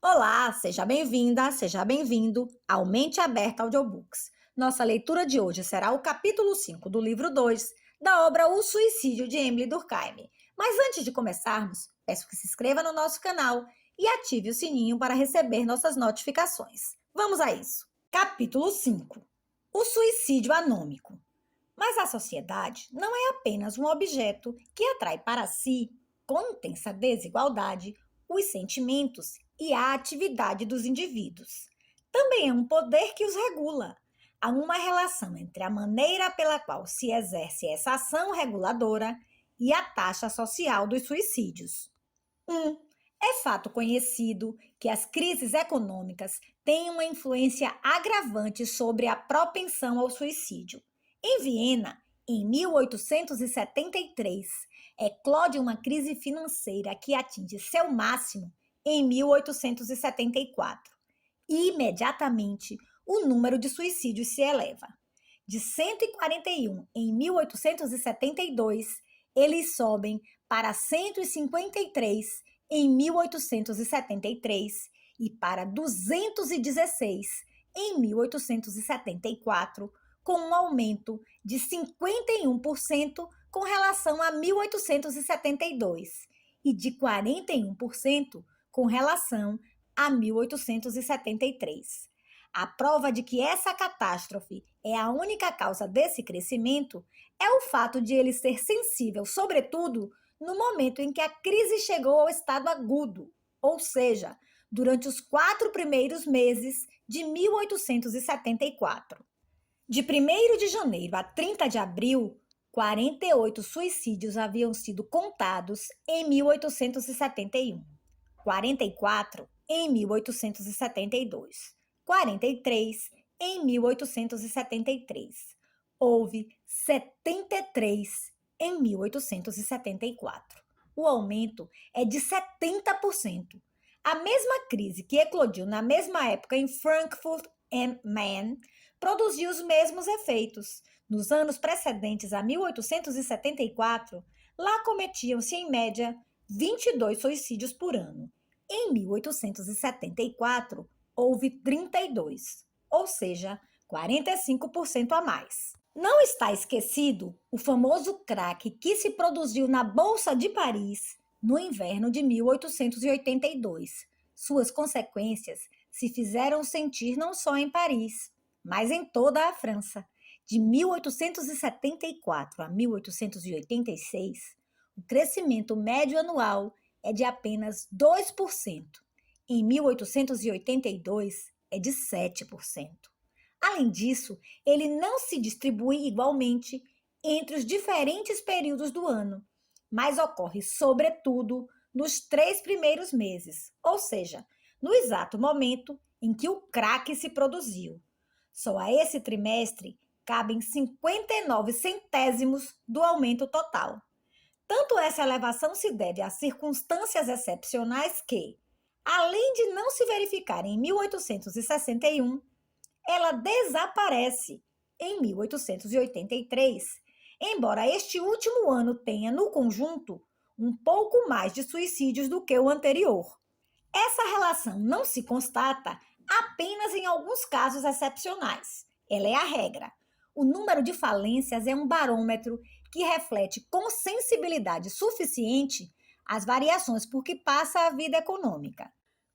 Olá, seja bem-vinda, seja bem-vindo ao Mente Aberta Audiobooks. Nossa leitura de hoje será o capítulo 5 do livro 2 da obra O Suicídio de Emily Durkheim. Mas antes de começarmos, peço que se inscreva no nosso canal e ative o sininho para receber nossas notificações. Vamos a isso. Capítulo 5. O suicídio anômico. Mas a sociedade não é apenas um objeto que atrai para si, com intensa desigualdade, os sentimentos e a atividade dos indivíduos. Também é um poder que os regula. Há uma relação entre a maneira pela qual se exerce essa ação reguladora e a taxa social dos suicídios. 1. É fato conhecido que as crises econômicas têm uma influência agravante sobre a propensão ao suicídio. Em Viena, em 1873, eclode uma crise financeira que atinge seu máximo em 1874. E, imediatamente, o número de suicídios se eleva. De 141 em 1872, eles sobem para 153 em 1873 e para 216 em 1874, com um aumento de 51% com relação a 1872 e de 41% com relação a 1873. A prova de que essa catástrofe é a única causa desse crescimento é o fato de ele ser sensível, sobretudo, no momento em que a crise chegou ao estado agudo, ou seja, durante os 4 primeiros meses de 1874. De 1º de janeiro a 30 de abril, 48 suicídios haviam sido contados em 1871, 44 em 1872, 43 em 1873. Houve 73 em 1874. O aumento é de 70%. A mesma crise que eclodiu na mesma época em Frankfurt am Main produziu os mesmos efeitos. Nos anos precedentes a 1874, lá cometiam-se em média 22 suicídios por ano. Em 1874, houve 32, ou seja, 45% a mais. Não está esquecido o famoso crack que se produziu na Bolsa de Paris no inverno de 1882. Suas consequências se fizeram sentir não só em Paris, mas em toda a França. De 1874 a 1886, o crescimento médio anual é de apenas 2%. Em 1882, é de 7%. Além disso, ele não se distribui igualmente entre os diferentes períodos do ano, mas ocorre, sobretudo, nos 3 primeiros meses, ou seja, no exato momento em que o crack se produziu. Só a esse trimestre cabem 59 centésimos do aumento total. Tanto essa elevação se deve a circunstâncias excepcionais que, além de não se verificar em 1861, ela desaparece em 1883, embora este último ano tenha, no conjunto, um pouco mais de suicídios do que o anterior. Essa relação não se constata apenas em alguns casos excepcionais. Ela é a regra. O número de falências é um barômetro que reflete com sensibilidade suficiente as variações por que passa a vida econômica.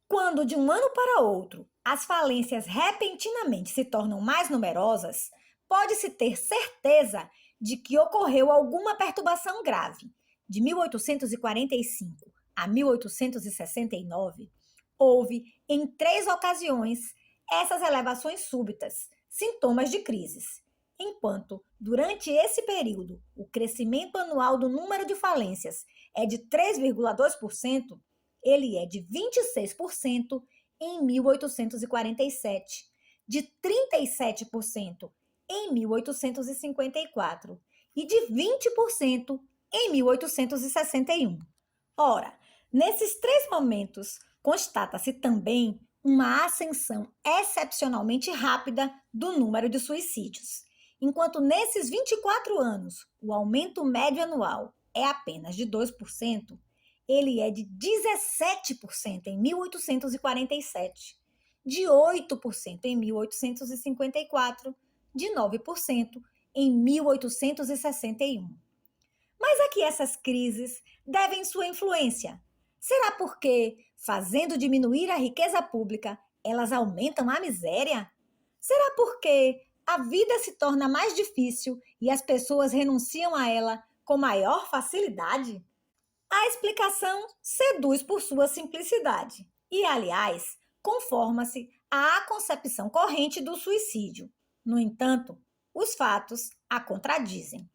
Quando de um ano para outro as falências repentinamente se tornam mais numerosas, pode-se ter certeza de que ocorreu alguma perturbação grave. De 1845 a 1869, houve, em 3 ocasiões, essas elevações súbitas, sintomas de crises. Enquanto, durante esse período, o crescimento anual do número de falências é de 3,2%, ele é de 26% em 1847, de 37% em 1854 e de 20% em 1861. Ora, nesses 3 momentos, constata-se também uma ascensão excepcionalmente rápida do número de suicídios. Enquanto nesses 24 anos o aumento médio anual é apenas de 2%, ele é de 17% em 1847, de 8% em 1854, de 9% em 1861. Mas a que essas crises devem sua influência? Será porque, fazendo diminuir a riqueza pública, elas aumentam a miséria? Será porque a vida se torna mais difícil e as pessoas renunciam a ela com maior facilidade? A explicação seduz por sua simplicidade e, aliás, conforma-se à concepção corrente do suicídio. No entanto, os fatos a contradizem.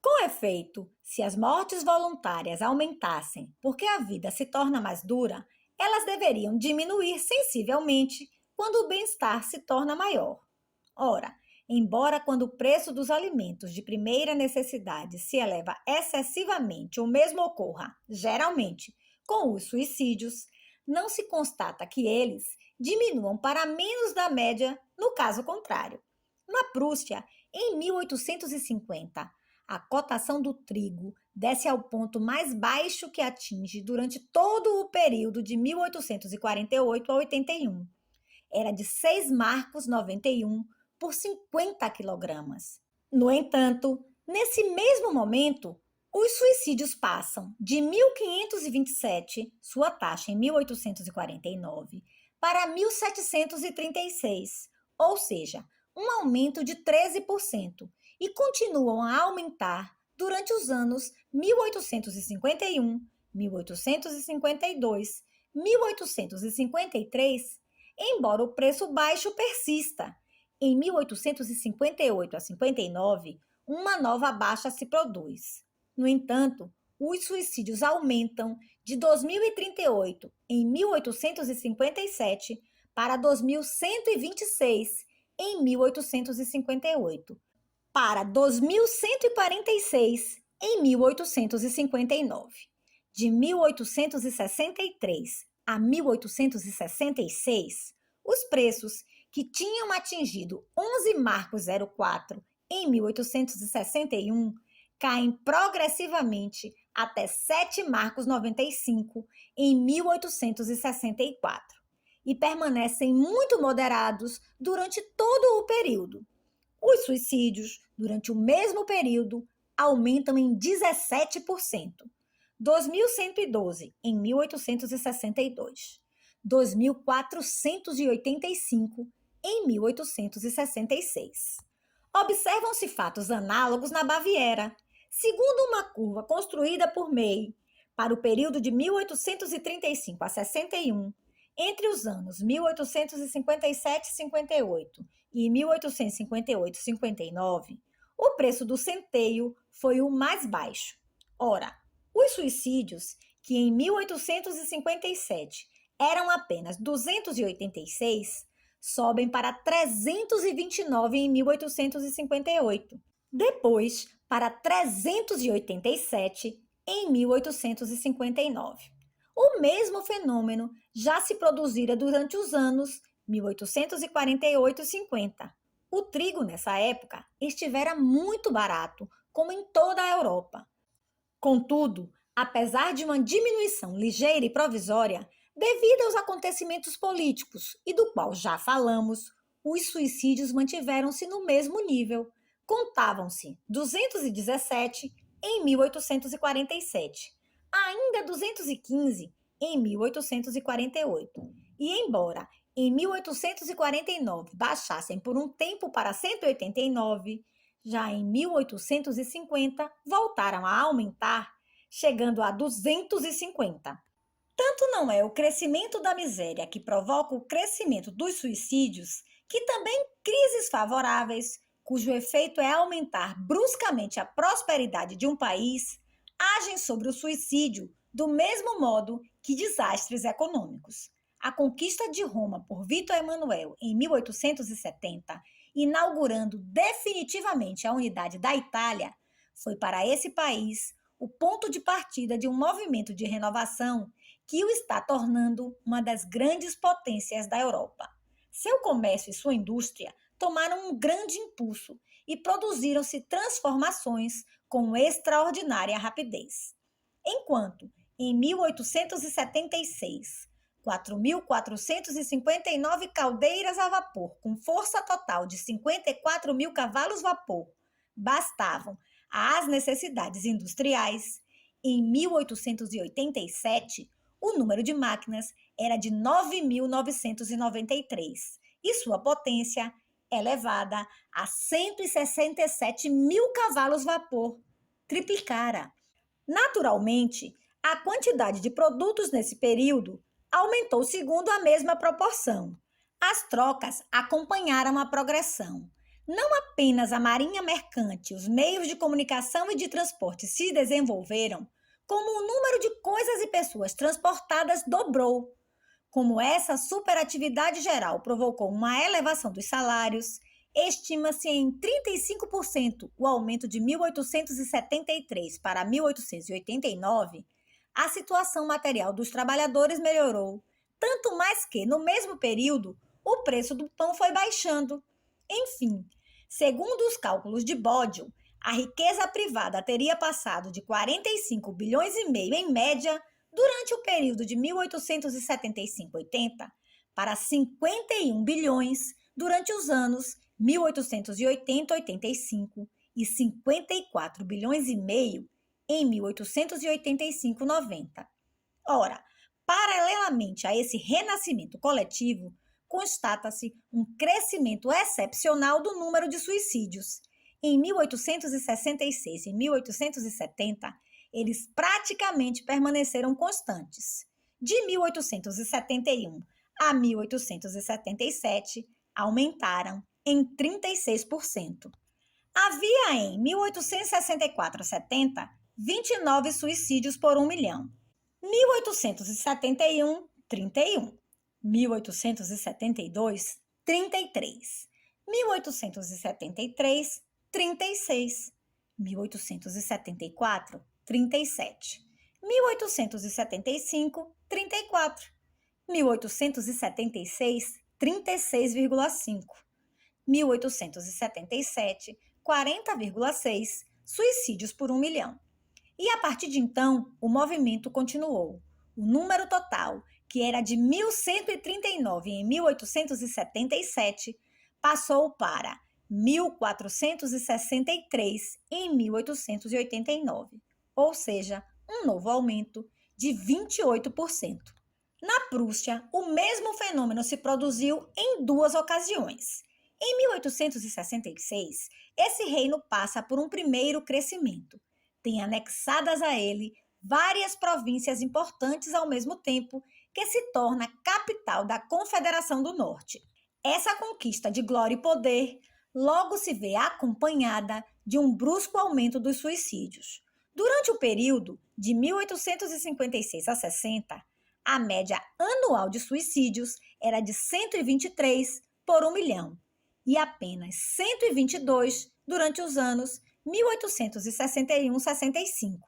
Com efeito, se as mortes voluntárias aumentassem porque a vida se torna mais dura, elas deveriam diminuir sensivelmente quando o bem-estar se torna maior. Ora, embora quando o preço dos alimentos de primeira necessidade se eleva excessivamente ou mesmo ocorra, geralmente, com os suicídios, não se constata que eles diminuam para menos da média no caso contrário. Na Prússia, em 1850, a cotação do trigo desce ao ponto mais baixo que atinge durante todo o período de 1848 a 81. Era de 6,91 por 50 quilogramas. No entanto, nesse mesmo momento, os suicídios passam de 1.527, sua taxa em 1849, para 1.736, ou seja, um aumento de 13%, e continuam a aumentar durante os anos 1851, 1852, 1853, embora o preço baixo persista. Em 1858 a 59, uma nova baixa se produz. No entanto, os suicídios aumentam de 2038, em 1857, para 2126, em 1858, para 2146, em 1859. De 1863 a 1866, os preços que tinham atingido 11 marcos 04 em 1861 caem progressivamente até 7 marcos 95 em 1864 e permanecem muito moderados durante todo o período. Os suicídios, durante o mesmo período, aumentam em 17%. 2.112 em 1862, 2.485 em 1866. Observam-se fatos análogos na Baviera. Segundo uma curva construída por May para o período de 1835 a 61, entre os anos 1857 e 58 e 1858 e 59, o preço do centeio foi o mais baixo. Ora, os suicídios, que em 1857 eram apenas 286, sobem para 329 em 1858, depois para 387 em 1859. O mesmo fenômeno já se produzira durante os anos 1848 e 50. O trigo, nessa época, estivera muito barato, como em toda a Europa. Contudo, apesar de uma diminuição ligeira e provisória, devido aos acontecimentos políticos e do qual já falamos, os suicídios mantiveram-se no mesmo nível. Contavam-se 217 em 1847, ainda 215 em 1848, e embora em 1849 baixassem por um tempo para 189, já em 1850 voltaram a aumentar, chegando a 250. Tanto não é o crescimento da miséria que provoca o crescimento dos suicídios, que também crises favoráveis, cujo efeito é aumentar bruscamente a prosperidade de um país, agem sobre o suicídio do mesmo modo que desastres econômicos. A conquista de Roma por Vítor Emanuel em 1870, inaugurando definitivamente a unidade da Itália, foi para esse país o ponto de partida de um movimento de renovação que o está tornando uma das grandes potências da Europa. Seu comércio e sua indústria tomaram um grande impulso e produziram-se transformações com extraordinária rapidez. Enquanto, Em 1876, 4.459 caldeiras a vapor, com força total de 54 mil cavalos vapor, bastavam às necessidades industriais. Em 1887, o número de máquinas era de 9.993 e sua potência elevada a 167 mil cavalos vapor, triplicara. Naturalmente, a quantidade de produtos nesse período aumentou segundo a mesma proporção. As trocas acompanharam a progressão. Não apenas a marinha mercante, os meios de comunicação e de transporte se desenvolveram, como o número de coisas e pessoas transportadas dobrou. Como essa superatividade geral provocou uma elevação dos salários, estima-se em 35% o aumento de 1873 para 1889, a situação material dos trabalhadores melhorou, tanto mais que, no mesmo período, o preço do pão foi baixando. Enfim, segundo os cálculos de Bodion, a riqueza privada teria passado de 45 bilhões e meio em média durante o período de 1875-80 para 51 bilhões durante os anos 1880-85 e 54 bilhões e meio em 1885-90. Ora, paralelamente a esse renascimento coletivo, constata-se um crescimento excepcional do número de suicídios. Em 1866 e 1870, eles praticamente permaneceram constantes. De 1871 a 1877, aumentaram em 36%. Havia em 1864 a 70, 29 suicídios por 1 milhão. 1871, 31. 1872, 33. 1873, 36. 1874, 37. 1875, 34. 1876, 36,5. 1877, 40,6 suicídios por 1 milhão. E a partir de então, o movimento continuou. O número total, que era de 1.139 em 1877, passou para 1.463 em 1889, ou seja, um novo aumento de 28%. Na Prússia, o mesmo fenômeno se produziu em 2 ocasiões. Em 1866, esse reino passa por um primeiro crescimento. Tem anexadas a ele várias províncias importantes ao mesmo tempo, que se torna capital da Confederação do Norte. Essa conquista de glória e poder logo se vê acompanhada de um brusco aumento dos suicídios. Durante o período de 1856 a 60, a média anual de suicídios era de 123 por 1 milhão e apenas 122 durante os anos 1861-65.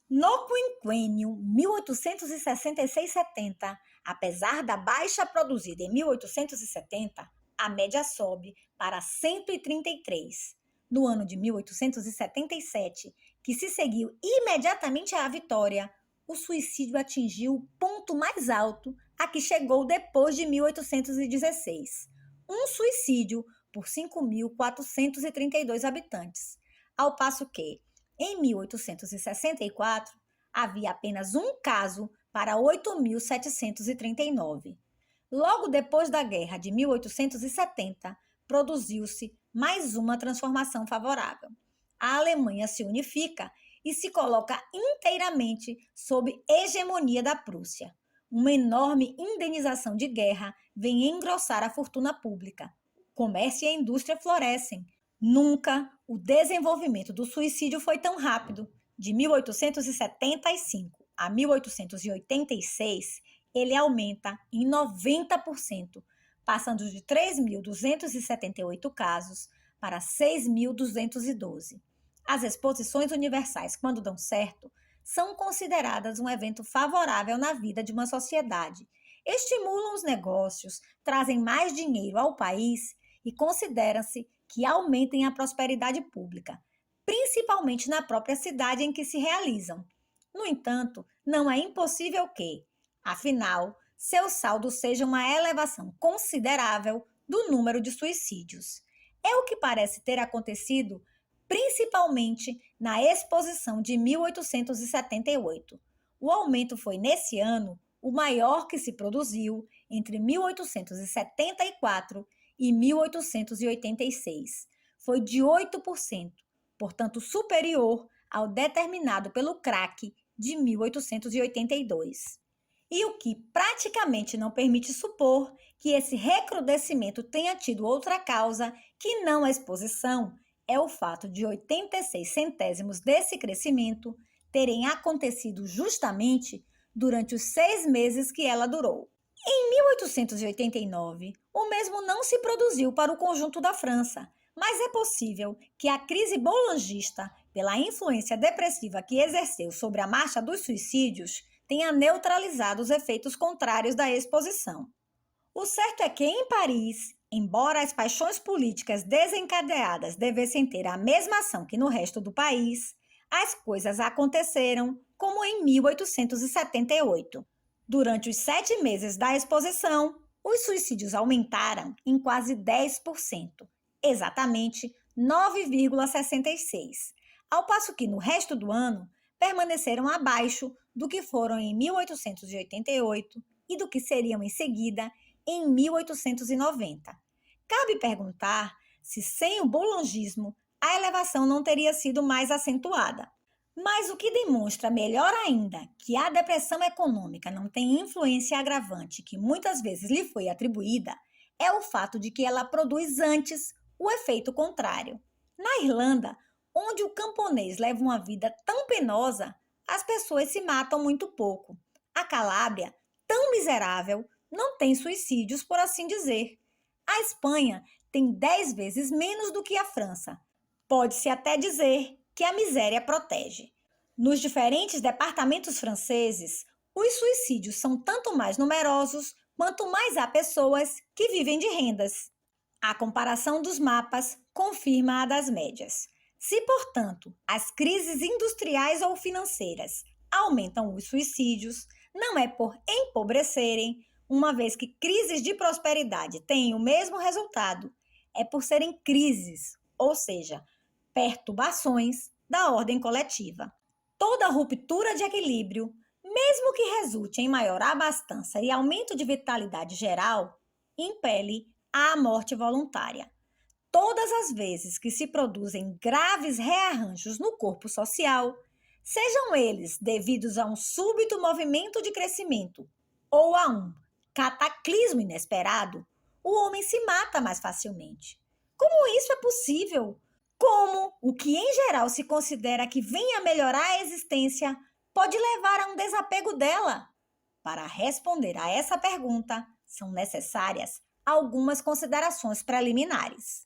No quinquênio 1866-70, apesar da baixa produzida em 1870, a média sobe para 133. No ano de 1877, que se seguiu imediatamente à vitória, o suicídio atingiu o ponto mais alto a que chegou depois de 1816. Um suicídio por 5.432 habitantes, ao passo que, em 1864, havia apenas um caso para 8.739. Logo depois da Guerra de 1870, produziu-se mais uma transformação favorável. A Alemanha se unifica e se coloca inteiramente sob hegemonia da Prússia. Uma enorme indenização de guerra vem engrossar a fortuna pública. O comércio e a indústria florescem. Nunca o desenvolvimento do suicídio foi tão rápido. De 1875 a 1886, ele aumenta em 90%, passando de 3.278 casos para 6.212. As exposições universais, quando dão certo, são consideradas um evento favorável na vida de uma sociedade. Estimulam os negócios, trazem mais dinheiro ao país e considera-se que aumentem a prosperidade pública, principalmente na própria cidade em que se realizam. No entanto, não é impossível que, afinal, seu saldo seja uma elevação considerável do número de suicídios. É o que parece ter acontecido principalmente na Exposição de 1878. O aumento foi, nesse ano, o maior que se produziu entre 1874 e 1886. Foi de 8%, portanto superior ao determinado pelo crack de 1882. E o que praticamente não permite supor que esse recrudescimento tenha tido outra causa que não a exposição é o fato de 86 centésimos desse crescimento terem acontecido justamente durante os 6 meses que ela durou. Em 1889, o mesmo não se produziu para o conjunto da França, mas é possível que a crise bolangista, pela influência depressiva que exerceu sobre a marcha dos suicídios, tenha neutralizado os efeitos contrários da exposição. O certo é que em Paris, embora as paixões políticas desencadeadas devessem ter a mesma ação que no resto do país, as coisas aconteceram como em 1878. Durante os 7 meses da exposição, os suicídios aumentaram em quase 10%, exatamente 9,66%, ao passo que no resto do ano permaneceram abaixo do que foram em 1888 e do que seriam em seguida em 1890. Cabe perguntar se sem o bolangismo a elevação não teria sido mais acentuada. Mas o que demonstra melhor ainda que a depressão econômica não tem influência agravante que muitas vezes lhe foi atribuída é o fato de que ela produz antes o efeito contrário. Na Irlanda, onde o camponês leva uma vida tão penosa, as pessoas se matam muito pouco. A Calábria, tão miserável, não tem suicídios, por assim dizer. A Espanha tem 10 vezes menos do que a França. Pode-se até dizer que a miséria protege. Nos diferentes departamentos franceses, os suicídios são tanto mais numerosos quanto mais há pessoas que vivem de rendas. A comparação dos mapas confirma a das médias. Se, portanto, as crises industriais ou financeiras aumentam os suicídios, não é por empobrecerem, uma vez que crises de prosperidade têm o mesmo resultado, é por serem crises, ou seja, perturbações da ordem coletiva. Toda ruptura de equilíbrio, mesmo que resulte em maior abastança e aumento de vitalidade geral, impele à morte voluntária. Todas as vezes que se produzem graves rearranjos no corpo social, sejam eles devidos a um súbito movimento de crescimento ou a um cataclismo inesperado, o homem se mata mais facilmente. Como isso é possível? Como o que em geral se considera que venha a melhorar a existência pode levar a um desapego dela? Para responder a essa pergunta, são necessárias algumas considerações preliminares.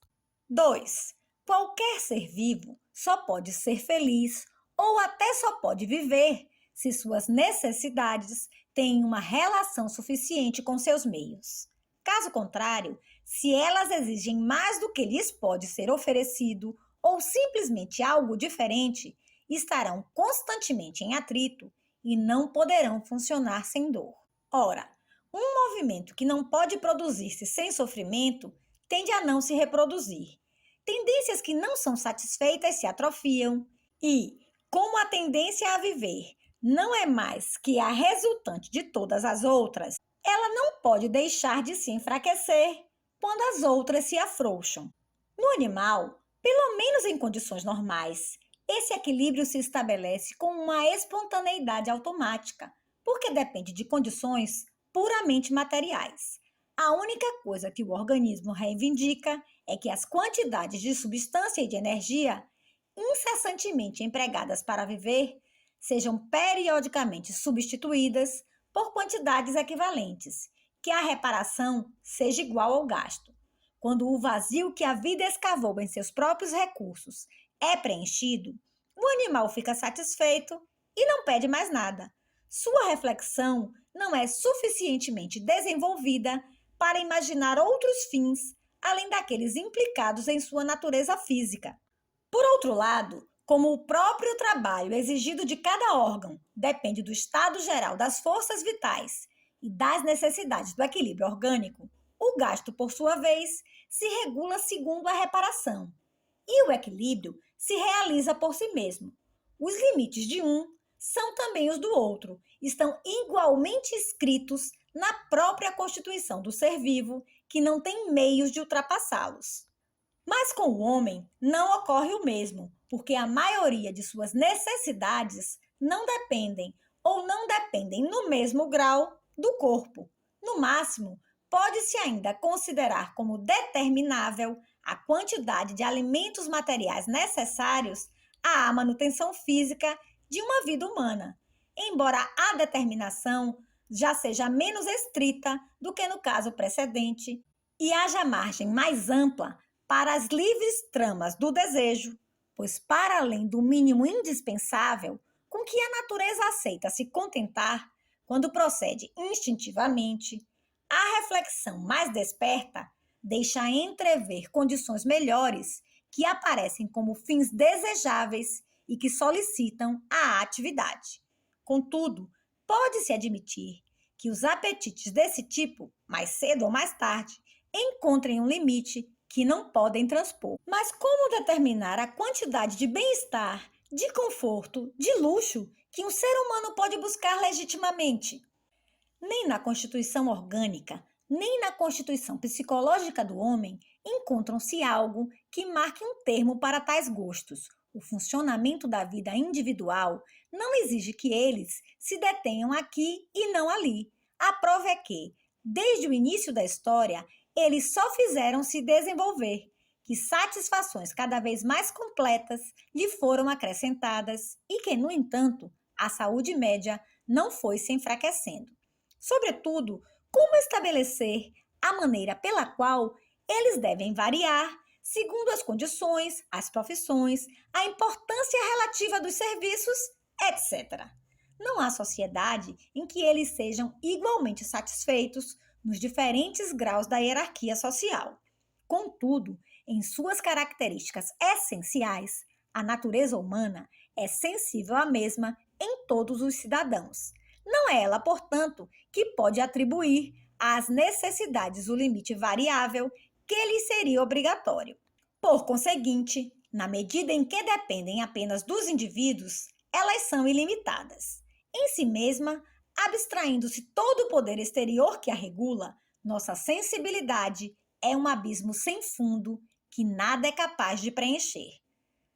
2. Qualquer ser vivo só pode ser feliz ou até só pode viver se suas necessidades têm uma relação suficiente com seus meios. Caso contrário, se elas exigem mais do que lhes pode ser oferecido ou simplesmente algo diferente, estarão constantemente em atrito e não poderão funcionar sem dor. Ora, um movimento que não pode produzir-se sem sofrimento tende a não se reproduzir. Tendências que não são satisfeitas se atrofiam e, como a tendência a viver não é mais que a resultante de todas as outras, ela não pode deixar de se enfraquecer quando as outras se afrouxam. No animal, pelo menos em condições normais, esse equilíbrio se estabelece com uma espontaneidade automática, porque depende de condições puramente materiais. A única coisa que o organismo reivindica é que as quantidades de substância e de energia incessantemente empregadas para viver sejam periodicamente substituídas por quantidades equivalentes, que a reparação seja igual ao gasto. Quando o vazio que a vida escavou em seus próprios recursos é preenchido, o animal fica satisfeito e não pede mais nada. Sua reflexão não é suficientemente desenvolvida para imaginar outros fins além daqueles implicados em sua natureza física. Por outro lado, Como o próprio trabalho exigido de cada órgão depende do estado geral das forças vitais e das necessidades do equilíbrio orgânico, o gasto, por sua vez, se regula segundo a reparação, e o equilíbrio se realiza por si mesmo. Os limites de um são também os do outro, estão igualmente escritos na própria constituição do ser vivo, que não tem meios de ultrapassá-los. Mas com o homem não ocorre o mesmo, porque a maioria de suas necessidades não dependem ou não dependem no mesmo grau do corpo. No máximo, pode-se ainda considerar como determinável a quantidade de alimentos materiais necessários à manutenção física de uma vida humana, embora a determinação já seja menos estrita do que no caso precedente e haja margem mais ampla para as livres tramas do desejo, pois, para além do mínimo indispensável com que a natureza aceita se contentar, quando procede instintivamente, a reflexão mais desperta deixa entrever condições melhores que aparecem como fins desejáveis e que solicitam a atividade. Contudo, pode-se admitir que os apetites desse tipo, mais cedo ou mais tarde, encontrem um limite que não podem transpor. Mas como determinar a quantidade de bem-estar, de conforto, de luxo que um ser humano pode buscar legitimamente? Nem na constituição orgânica, nem na constituição psicológica do homem encontram-se algo que marque um termo para tais gostos. O funcionamento da vida individual não exige que eles se detenham aqui e não ali. A prova é que, desde o início da história, eles só fizeram se desenvolver, que satisfações cada vez mais completas lhe foram acrescentadas e que, no entanto, a saúde média não foi se enfraquecendo. Sobretudo, como estabelecer a maneira pela qual eles devem variar segundo as condições, as profissões, a importância relativa dos serviços, etc. Não há sociedade em que eles sejam igualmente satisfeitos nos diferentes graus da hierarquia social. Contudo, em suas características essenciais, a natureza humana é sensível à mesma em todos os cidadãos. Não é ela, portanto, que pode atribuir às necessidades o limite variável que lhe seria obrigatório. Por conseguinte, na medida em que dependem apenas dos indivíduos, elas são ilimitadas. Em si mesma, abstraindo-se todo o poder exterior que a regula, nossa sensibilidade é um abismo sem fundo que nada é capaz de preencher.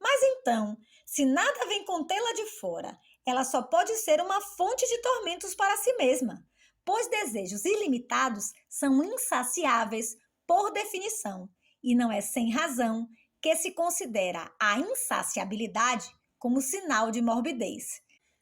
Mas então, se nada vem contê-la de fora, ela só pode ser uma fonte de tormentos para si mesma, pois desejos ilimitados são insaciáveis por definição, e não é sem razão que se considera a insaciabilidade como sinal de morbidez.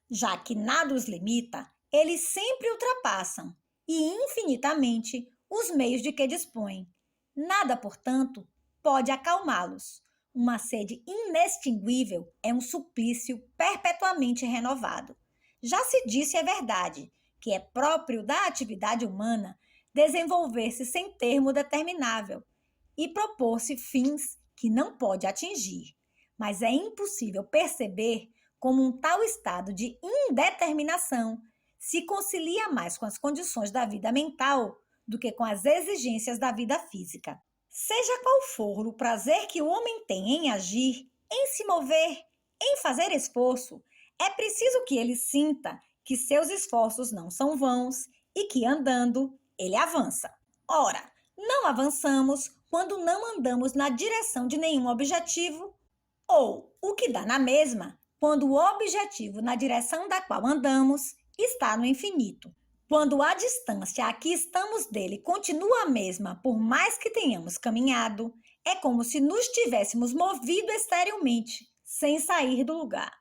Já que nada os limita, eles sempre ultrapassam, e infinitamente, os meios de que dispõem. Nada, portanto, pode acalmá-los. Uma sede inextinguível é um suplício perpetuamente renovado. Já se disse, é verdade, que é próprio da atividade humana desenvolver-se sem termo determinável e propor-se fins que não pode atingir. Mas é impossível perceber como um tal estado de indeterminação se concilia mais com as condições da vida mental do que com as exigências da vida física. Seja qual for o prazer que o homem tem em agir, em se mover, em fazer esforço, é preciso que ele sinta que seus esforços não são vãos e que, andando, ele avança. Ora, não avançamos quando não andamos na direção de nenhum objetivo, ou, o que dá na mesma, quando o objetivo na direção da qual andamos está no infinito. Quando a distância a que estamos dele continua a mesma por mais que tenhamos caminhado, é como se nos tivéssemos movido esterilmente, sem sair do lugar.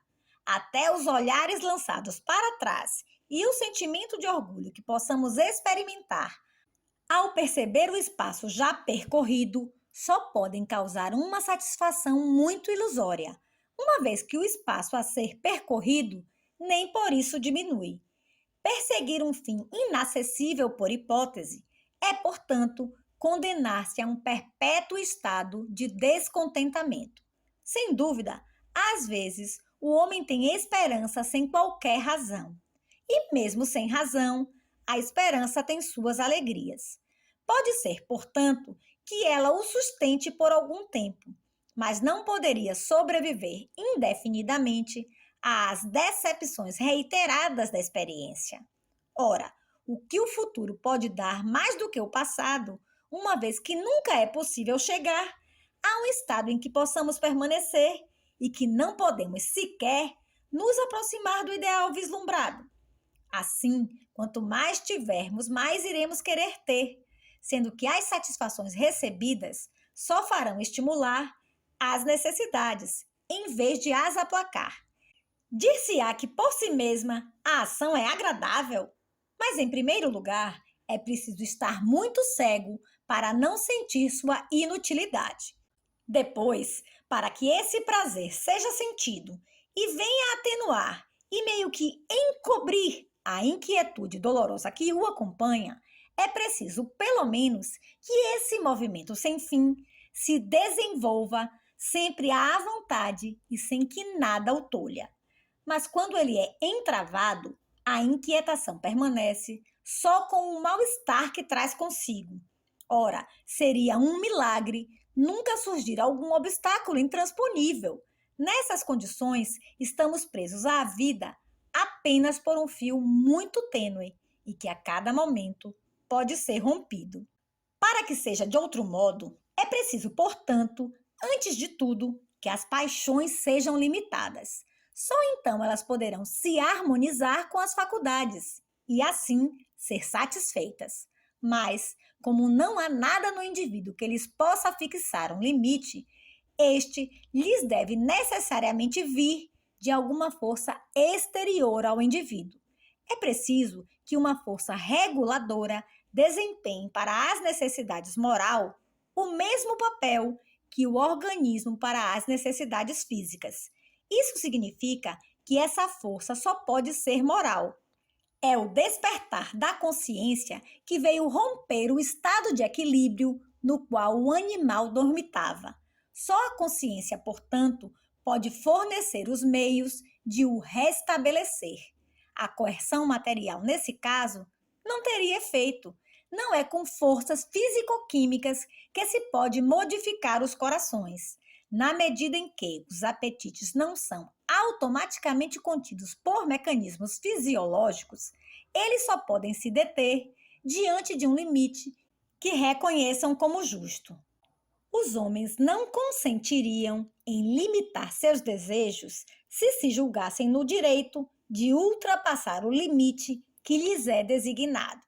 Até os olhares lançados para trás e o sentimento de orgulho que possamos experimentar ao perceber o espaço já percorrido, só podem causar uma satisfação muito ilusória, uma vez que o espaço a ser percorrido nem por isso diminui. Perseguir um fim inacessível por hipótese é, portanto, condenar-se a um perpétuo estado de descontentamento. Sem dúvida, Às vezes, o homem tem esperança sem qualquer razão. E mesmo sem razão, a esperança tem suas alegrias. Pode ser, portanto, que ela o sustente por algum tempo, mas não poderia sobreviver indefinidamente às decepções reiteradas da experiência. Ora, o que o futuro pode dar mais do que o passado, uma vez que nunca é possível chegar a um estado em que possamos permanecer e que não podemos sequer nos aproximar do ideal vislumbrado. Assim, quanto mais tivermos, mais iremos querer ter, sendo que as satisfações recebidas só farão estimular as necessidades, em vez de as aplacar. Dir-se-á que, por si mesma, a ação é agradável, mas, em primeiro lugar, é preciso estar muito cego para não sentir sua inutilidade. Depois, para que esse prazer seja sentido e venha atenuar e meio que encobrir a inquietude dolorosa que o acompanha, é preciso, pelo menos, que esse movimento sem fim se desenvolva sempre à vontade e sem que nada o tolha. Mas quando ele é entravado, a inquietação permanece só com o mal-estar que traz consigo. Ora, seria um milagre nunca surgir algum obstáculo intransponível. Nessas condições, estamos presos à vida apenas por um fio muito tênue e que a cada momento pode ser rompido. Para que seja de outro modo, é preciso, portanto, antes de tudo, que as paixões sejam limitadas. Só então elas poderão se harmonizar com as faculdades e, assim, ser satisfeitas. Mas, como não há nada no indivíduo que lhes possa fixar um limite, este lhes deve necessariamente vir de alguma força exterior ao indivíduo. É preciso que uma força reguladora desempenhe para as necessidades moral o mesmo papel que o organismo para as necessidades físicas. Isso significa que essa força só pode ser moral. É o despertar da consciência que veio romper o estado de equilíbrio no qual o animal dormitava. Só a consciência, portanto, pode fornecer os meios de o restabelecer. A coerção material, nesse caso, não teria efeito. Não é com forças físico-químicas que se pode modificar os corações. Na medida em que os apetites não são automaticamente contidos por mecanismos fisiológicos, eles só podem se deter diante de um limite que reconheçam como justo. Os homens não consentiriam em limitar seus desejos se julgassem no direito de ultrapassar o limite que lhes é designado.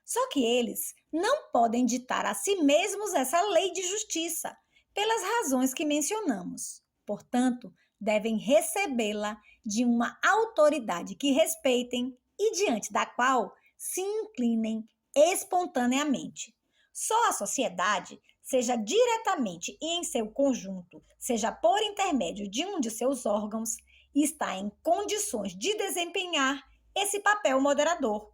Só que eles não podem ditar a si mesmos essa lei de justiça, pelas razões que mencionamos. Portanto, devem recebê-la de uma autoridade que respeitem e diante da qual se inclinem espontaneamente. Só a sociedade, seja diretamente e em seu conjunto, seja por intermédio de um de seus órgãos, está em condições de desempenhar esse papel moderador,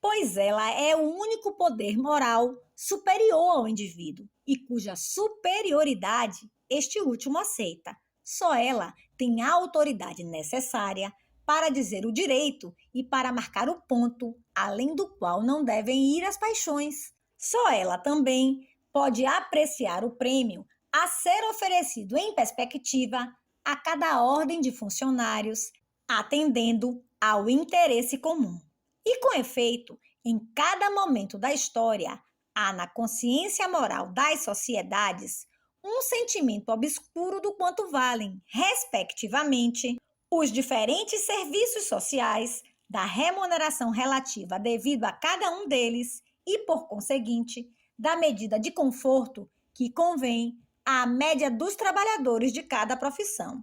pois ela é o único poder moral superior ao indivíduo e cuja superioridade este último aceita. Só ela tem a autoridade necessária para dizer o direito e para marcar o ponto, além do qual não devem ir as paixões. Só ela também pode apreciar o prêmio a ser oferecido em perspectiva a cada ordem de funcionários, atendendo ao interesse comum. E, com efeito, em cada momento da história, há na consciência moral das sociedades um sentimento obscuro do quanto valem, respectivamente, os diferentes serviços sociais, da remuneração relativa devido a cada um deles e, por conseguinte, da medida de conforto que convém à média dos trabalhadores de cada profissão.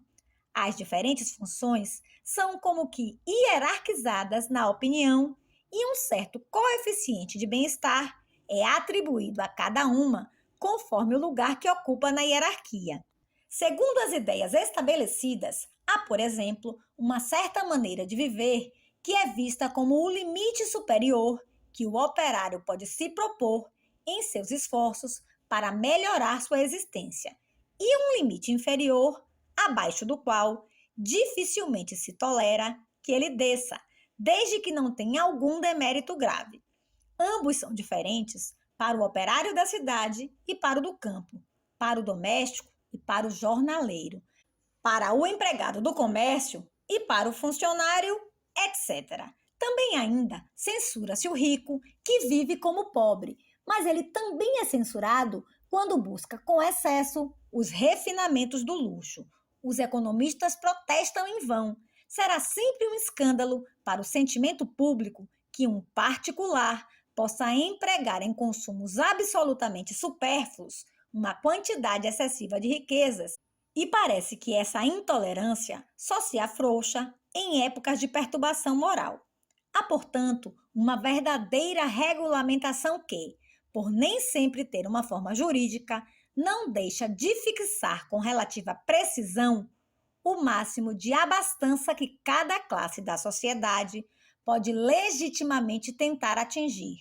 As diferentes funções são como que hierarquizadas na opinião e um certo coeficiente de bem-estar é atribuído a cada uma conforme o lugar que ocupa na hierarquia. Segundo as ideias estabelecidas, há, por exemplo, uma certa maneira de viver que é vista como o limite superior que o operário pode se propor em seus esforços para melhorar sua existência, e um limite inferior abaixo do qual dificilmente se tolera que ele desça, desde que não tenha algum demérito grave. Ambos são diferentes para o operário da cidade e para o do campo, para o doméstico e para o jornaleiro, para o empregado do comércio e para o funcionário, etc. Também ainda censura-se o rico que vive como pobre, mas ele também é censurado quando busca com excesso os refinamentos do luxo. Os economistas protestam em vão. Será sempre um escândalo para o sentimento público que um particular possa empregar em consumos absolutamente supérfluos uma quantidade excessiva de riquezas. E parece que essa intolerância só se afrouxa em épocas de perturbação moral. Há, portanto, uma verdadeira regulamentação que, por nem sempre ter uma forma jurídica, não deixa de fixar com relativa precisão o máximo de abastança que cada classe da sociedade pode legitimamente tentar atingir.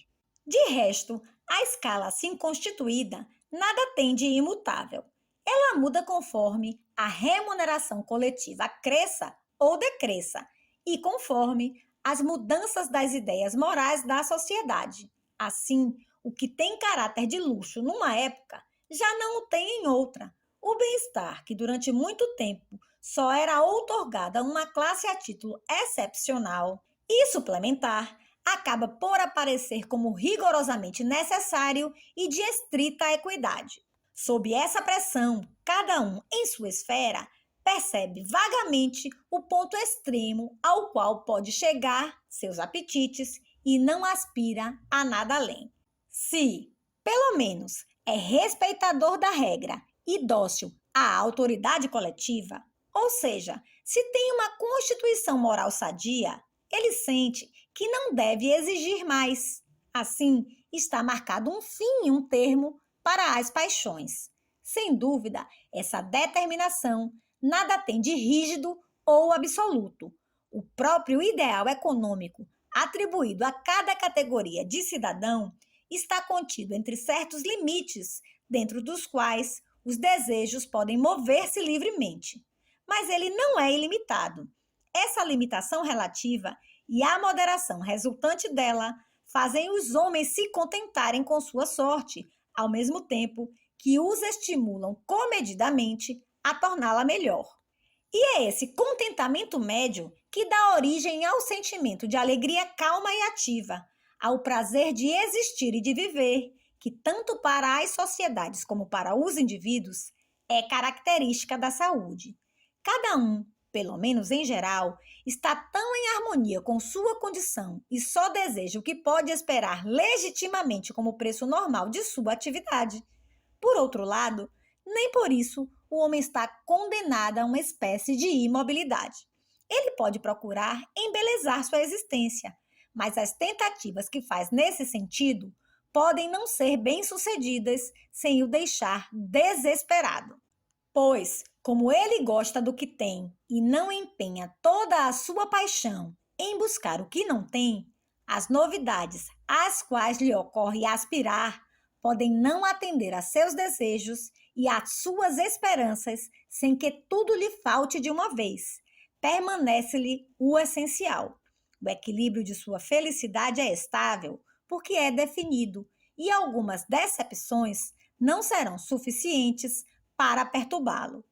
De resto, a escala assim constituída nada tem de imutável. Ela muda conforme a remuneração coletiva cresça ou decresça e conforme as mudanças das ideias morais da sociedade. Assim, o que tem caráter de luxo numa época já não o tem em outra. O bem-estar, que durante muito tempo só era outorgado a uma classe a título excepcional e suplementar, acaba por aparecer como rigorosamente necessário e de estrita equidade. Sob essa pressão, cada um em sua esfera percebe vagamente o ponto extremo ao qual pode chegar seus apetites e não aspira a nada além. Se, pelo menos, é respeitador da regra e dócil à autoridade coletiva, ou seja, se tem uma constituição moral sadia, ele sente que não deve exigir mais. Assim, está marcado um fim e um termo para as paixões. Sem dúvida, essa determinação nada tem de rígido ou absoluto. O próprio ideal econômico atribuído a cada categoria de cidadão está contido entre certos limites, dentro dos quais os desejos podem mover-se livremente. Mas ele não é ilimitado. Essa limitação relativa e a moderação resultante dela fazem os homens se contentarem com sua sorte, ao mesmo tempo que os estimulam comedidamente a torná-la melhor. E é esse contentamento médio que dá origem ao sentimento de alegria calma e ativa, ao prazer de existir e de viver, que tanto para as sociedades como para os indivíduos é característica da saúde. Cada um, pelo menos em geral, está tão em harmonia com sua condição e só deseja o que pode esperar legitimamente como preço normal de sua atividade. Por outro lado, nem por isso o homem está condenado a uma espécie de imobilidade. Ele pode procurar embelezar sua existência, mas as tentativas que faz nesse sentido podem não ser bem-sucedidas sem o deixar desesperado. Pois, como ele gosta do que tem e não empenha toda a sua paixão em buscar o que não tem, as novidades às quais lhe ocorre aspirar podem não atender a seus desejos e às suas esperanças sem que tudo lhe falte de uma vez. Permanece-lhe o essencial. O equilíbrio de sua felicidade é estável porque é definido e algumas decepções não serão suficientes para perturbá-lo.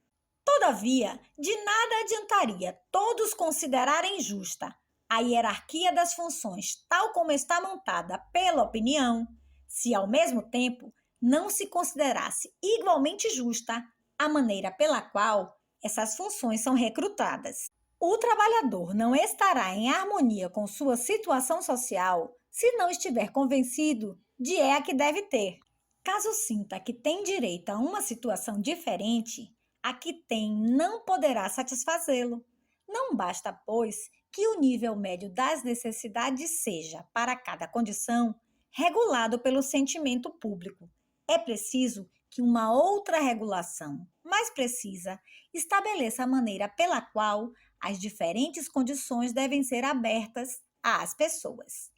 Todavia, de nada adiantaria todos considerarem justa a hierarquia das funções tal como está montada pela opinião, se ao mesmo tempo não se considerasse igualmente justa a maneira pela qual essas funções são recrutadas. O trabalhador não estará em harmonia com sua situação social se não estiver convencido de a que deve ter. Caso sinta que tem direito a uma situação diferente, a que tem não poderá satisfazê-lo. Não basta, pois, que o nível médio das necessidades seja, para cada condição, regulado pelo sentimento público. É preciso que uma outra regulação, mais precisa, estabeleça a maneira pela qual as diferentes condições devem ser abertas às pessoas.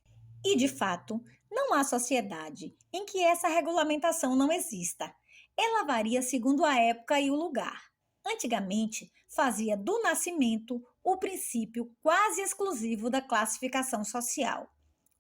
E, de fato, não há sociedade em que essa regulamentação não exista. Ela varia segundo a época e o lugar. Antigamente, fazia do nascimento o princípio quase exclusivo da classificação social.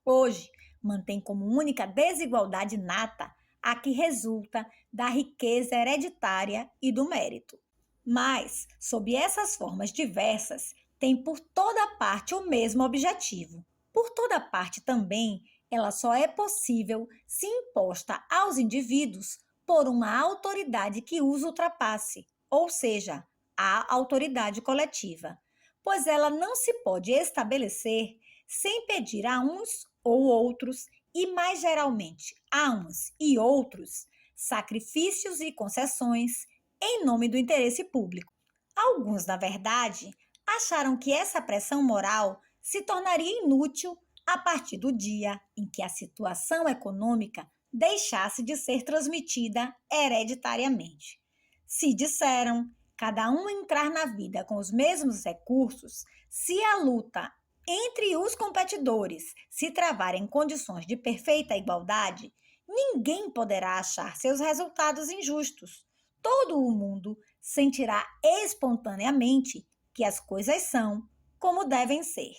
Hoje, mantém como única desigualdade nata a que resulta da riqueza hereditária e do mérito. Mas, sob essas formas diversas, tem por toda parte o mesmo objetivo. Por toda parte também, ela só é possível se imposta aos indivíduos por uma autoridade que os ultrapasse, ou seja, a autoridade coletiva, pois ela não se pode estabelecer sem pedir a uns ou outros, e mais geralmente a uns e outros, sacrifícios e concessões em nome do interesse público. Alguns, na verdade, acharam que essa pressão moral se tornaria inútil a partir do dia em que a situação econômica deixasse de ser transmitida hereditariamente. Se disseram, cada um entrar na vida com os mesmos recursos, se a luta entre os competidores se travar em condições de perfeita igualdade, ninguém poderá achar seus resultados injustos. Todo o mundo sentirá espontaneamente que as coisas são como devem ser.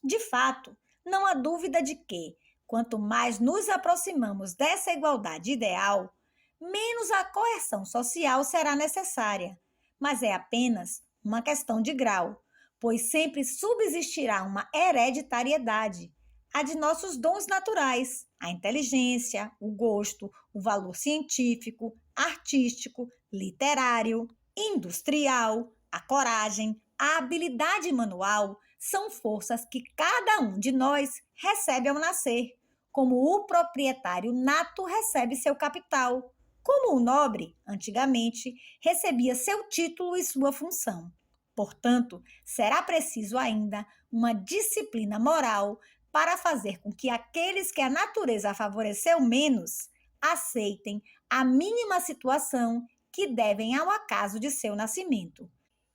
De fato, não há dúvida de que, quanto mais nos aproximamos dessa igualdade ideal, menos a coerção social será necessária. Mas é apenas uma questão de grau, pois sempre subsistirá uma hereditariedade, a de nossos dons naturais, a inteligência, o gosto, o valor científico, artístico, literário, industrial, a coragem, a habilidade manual, são forças que cada um de nós recebe ao nascer, como o proprietário nato recebe seu capital, como o nobre, antigamente, recebia seu título e sua função. Portanto, será preciso ainda uma disciplina moral para fazer com que aqueles que a natureza favoreceu menos aceitem a mínima situação que devem ao acaso de seu nascimento.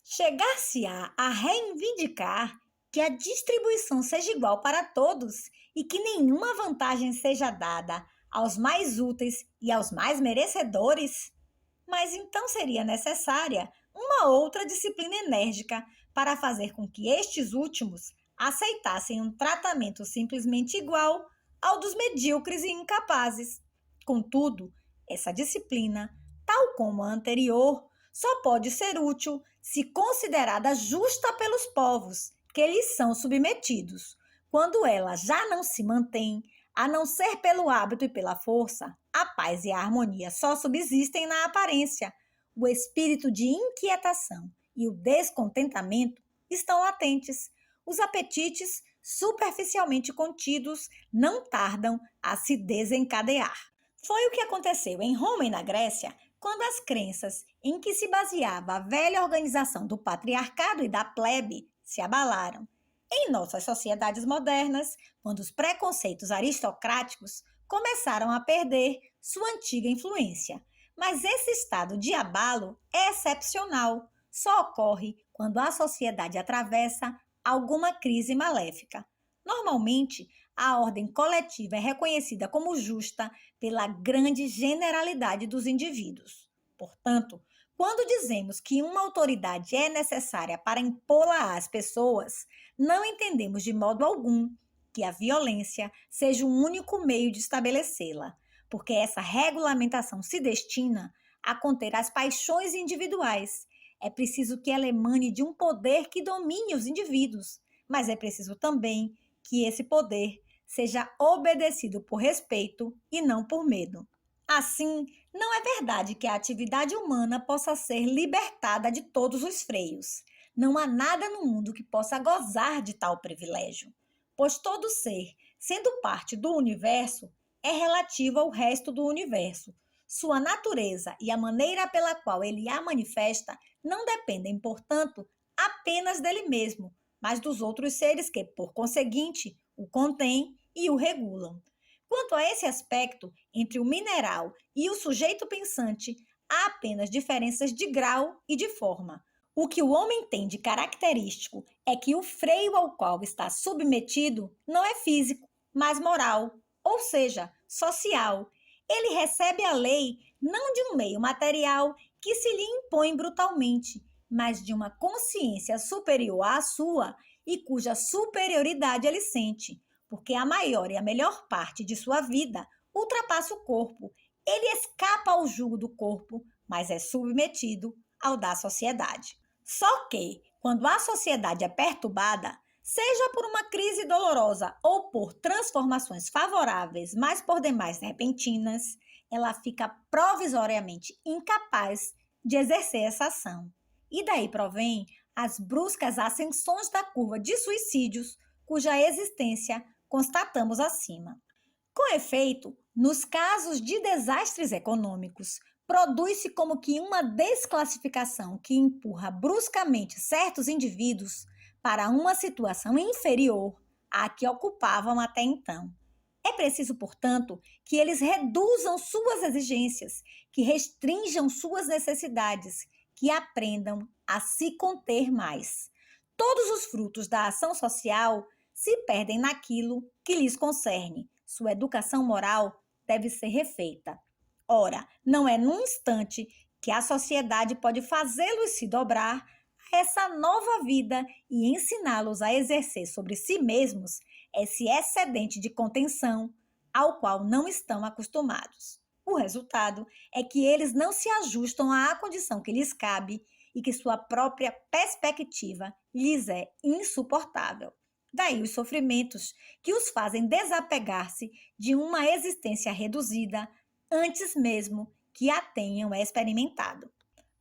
Chegar-se-á a reivindicar que a distribuição seja igual para todos e que nenhuma vantagem seja dada aos mais úteis e aos mais merecedores? Mas então seria necessária uma outra disciplina enérgica para fazer com que estes últimos aceitassem um tratamento simplesmente igual ao dos medíocres e incapazes. Contudo, essa disciplina, tal como a anterior, só pode ser útil se considerada justa pelos povos que lhes são submetidos. Quando ela já não se mantém, a não ser pelo hábito e pela força, a paz e a harmonia só subsistem na aparência. O espírito de inquietação e o descontentamento estão latentes. Os apetites, superficialmente contidos, não tardam a se desencadear. Foi o que aconteceu em Roma e na Grécia, quando as crenças em que se baseava a velha organização do patriarcado e da plebe se abalaram. Em nossas sociedades modernas, quando os preconceitos aristocráticos começaram a perder sua antiga influência. Mas esse estado de abalo é excepcional, só ocorre quando a sociedade atravessa alguma crise maléfica. Normalmente, a ordem coletiva é reconhecida como justa pela grande generalidade dos indivíduos. Portanto, quando dizemos que uma autoridade é necessária para impô-la às pessoas, não entendemos de modo algum que a violência seja o único meio de estabelecê-la, porque essa regulamentação se destina a conter as paixões individuais. É preciso que ela emane de um poder que domine os indivíduos, mas é preciso também que esse poder seja obedecido por respeito e não por medo. Assim, não é verdade que a atividade humana possa ser libertada de todos os freios. Não há nada no mundo que possa gozar de tal privilégio, pois todo ser, sendo parte do universo, é relativo ao resto do universo. Sua natureza e a maneira pela qual ele a manifesta não dependem, portanto, apenas dele mesmo, mas dos outros seres que, por conseguinte, o contêm e o regulam. Quanto a esse aspecto, entre o mineral e o sujeito pensante, há apenas diferenças de grau e de forma. O que o homem tem de característico é que o freio ao qual está submetido não é físico, mas moral, ou seja, social. Ele recebe a lei não de um meio material que se lhe impõem brutalmente, mas de uma consciência superior à sua e cuja superioridade ele sente, porque a maior e a melhor parte de sua vida ultrapassa o corpo. Ele escapa ao jugo do corpo, mas é submetido ao da sociedade. Só que, quando a sociedade é perturbada, seja por uma crise dolorosa ou por transformações favoráveis, mas por demais repentinas, ela fica provisoriamente incapaz de exercer essa ação. E daí provém as bruscas ascensões da curva de suicídios, cuja existência constatamos acima. Com efeito, nos casos de desastres econômicos, produz-se como que uma desclassificação que empurra bruscamente certos indivíduos para uma situação inferior à que ocupavam até então. É preciso, portanto, que eles reduzam suas exigências, que restringam suas necessidades, que aprendam a se conter mais. Todos os frutos da ação social se perdem naquilo que lhes concerne. Sua educação moral deve ser refeita. Ora, não é num instante que a sociedade pode fazê-los se dobrar a essa nova vida e ensiná-los a exercer sobre si mesmos esse excedente de contenção ao qual não estão acostumados. O resultado é que eles não se ajustam à condição que lhes cabe e que sua própria perspectiva lhes é insuportável. Daí os sofrimentos que os fazem desapegar-se de uma existência reduzida antes mesmo que a tenham experimentado.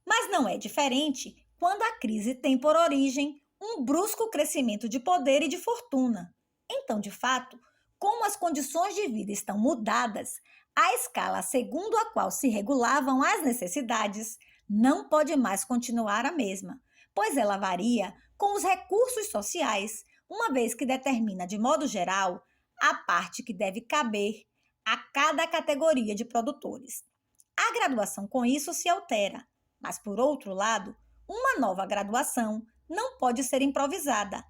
Mas não é diferente quando a crise tem por origem um brusco crescimento de poder e de fortuna. Então, de fato, como as condições de vida estão mudadas, a escala segundo a qual se regulavam as necessidades não pode mais continuar a mesma, pois ela varia com os recursos sociais, uma vez que determina, de modo geral, a parte que deve caber a cada categoria de produtores. A graduação com isso se altera, mas, por outro lado, uma nova graduação não pode ser improvisada.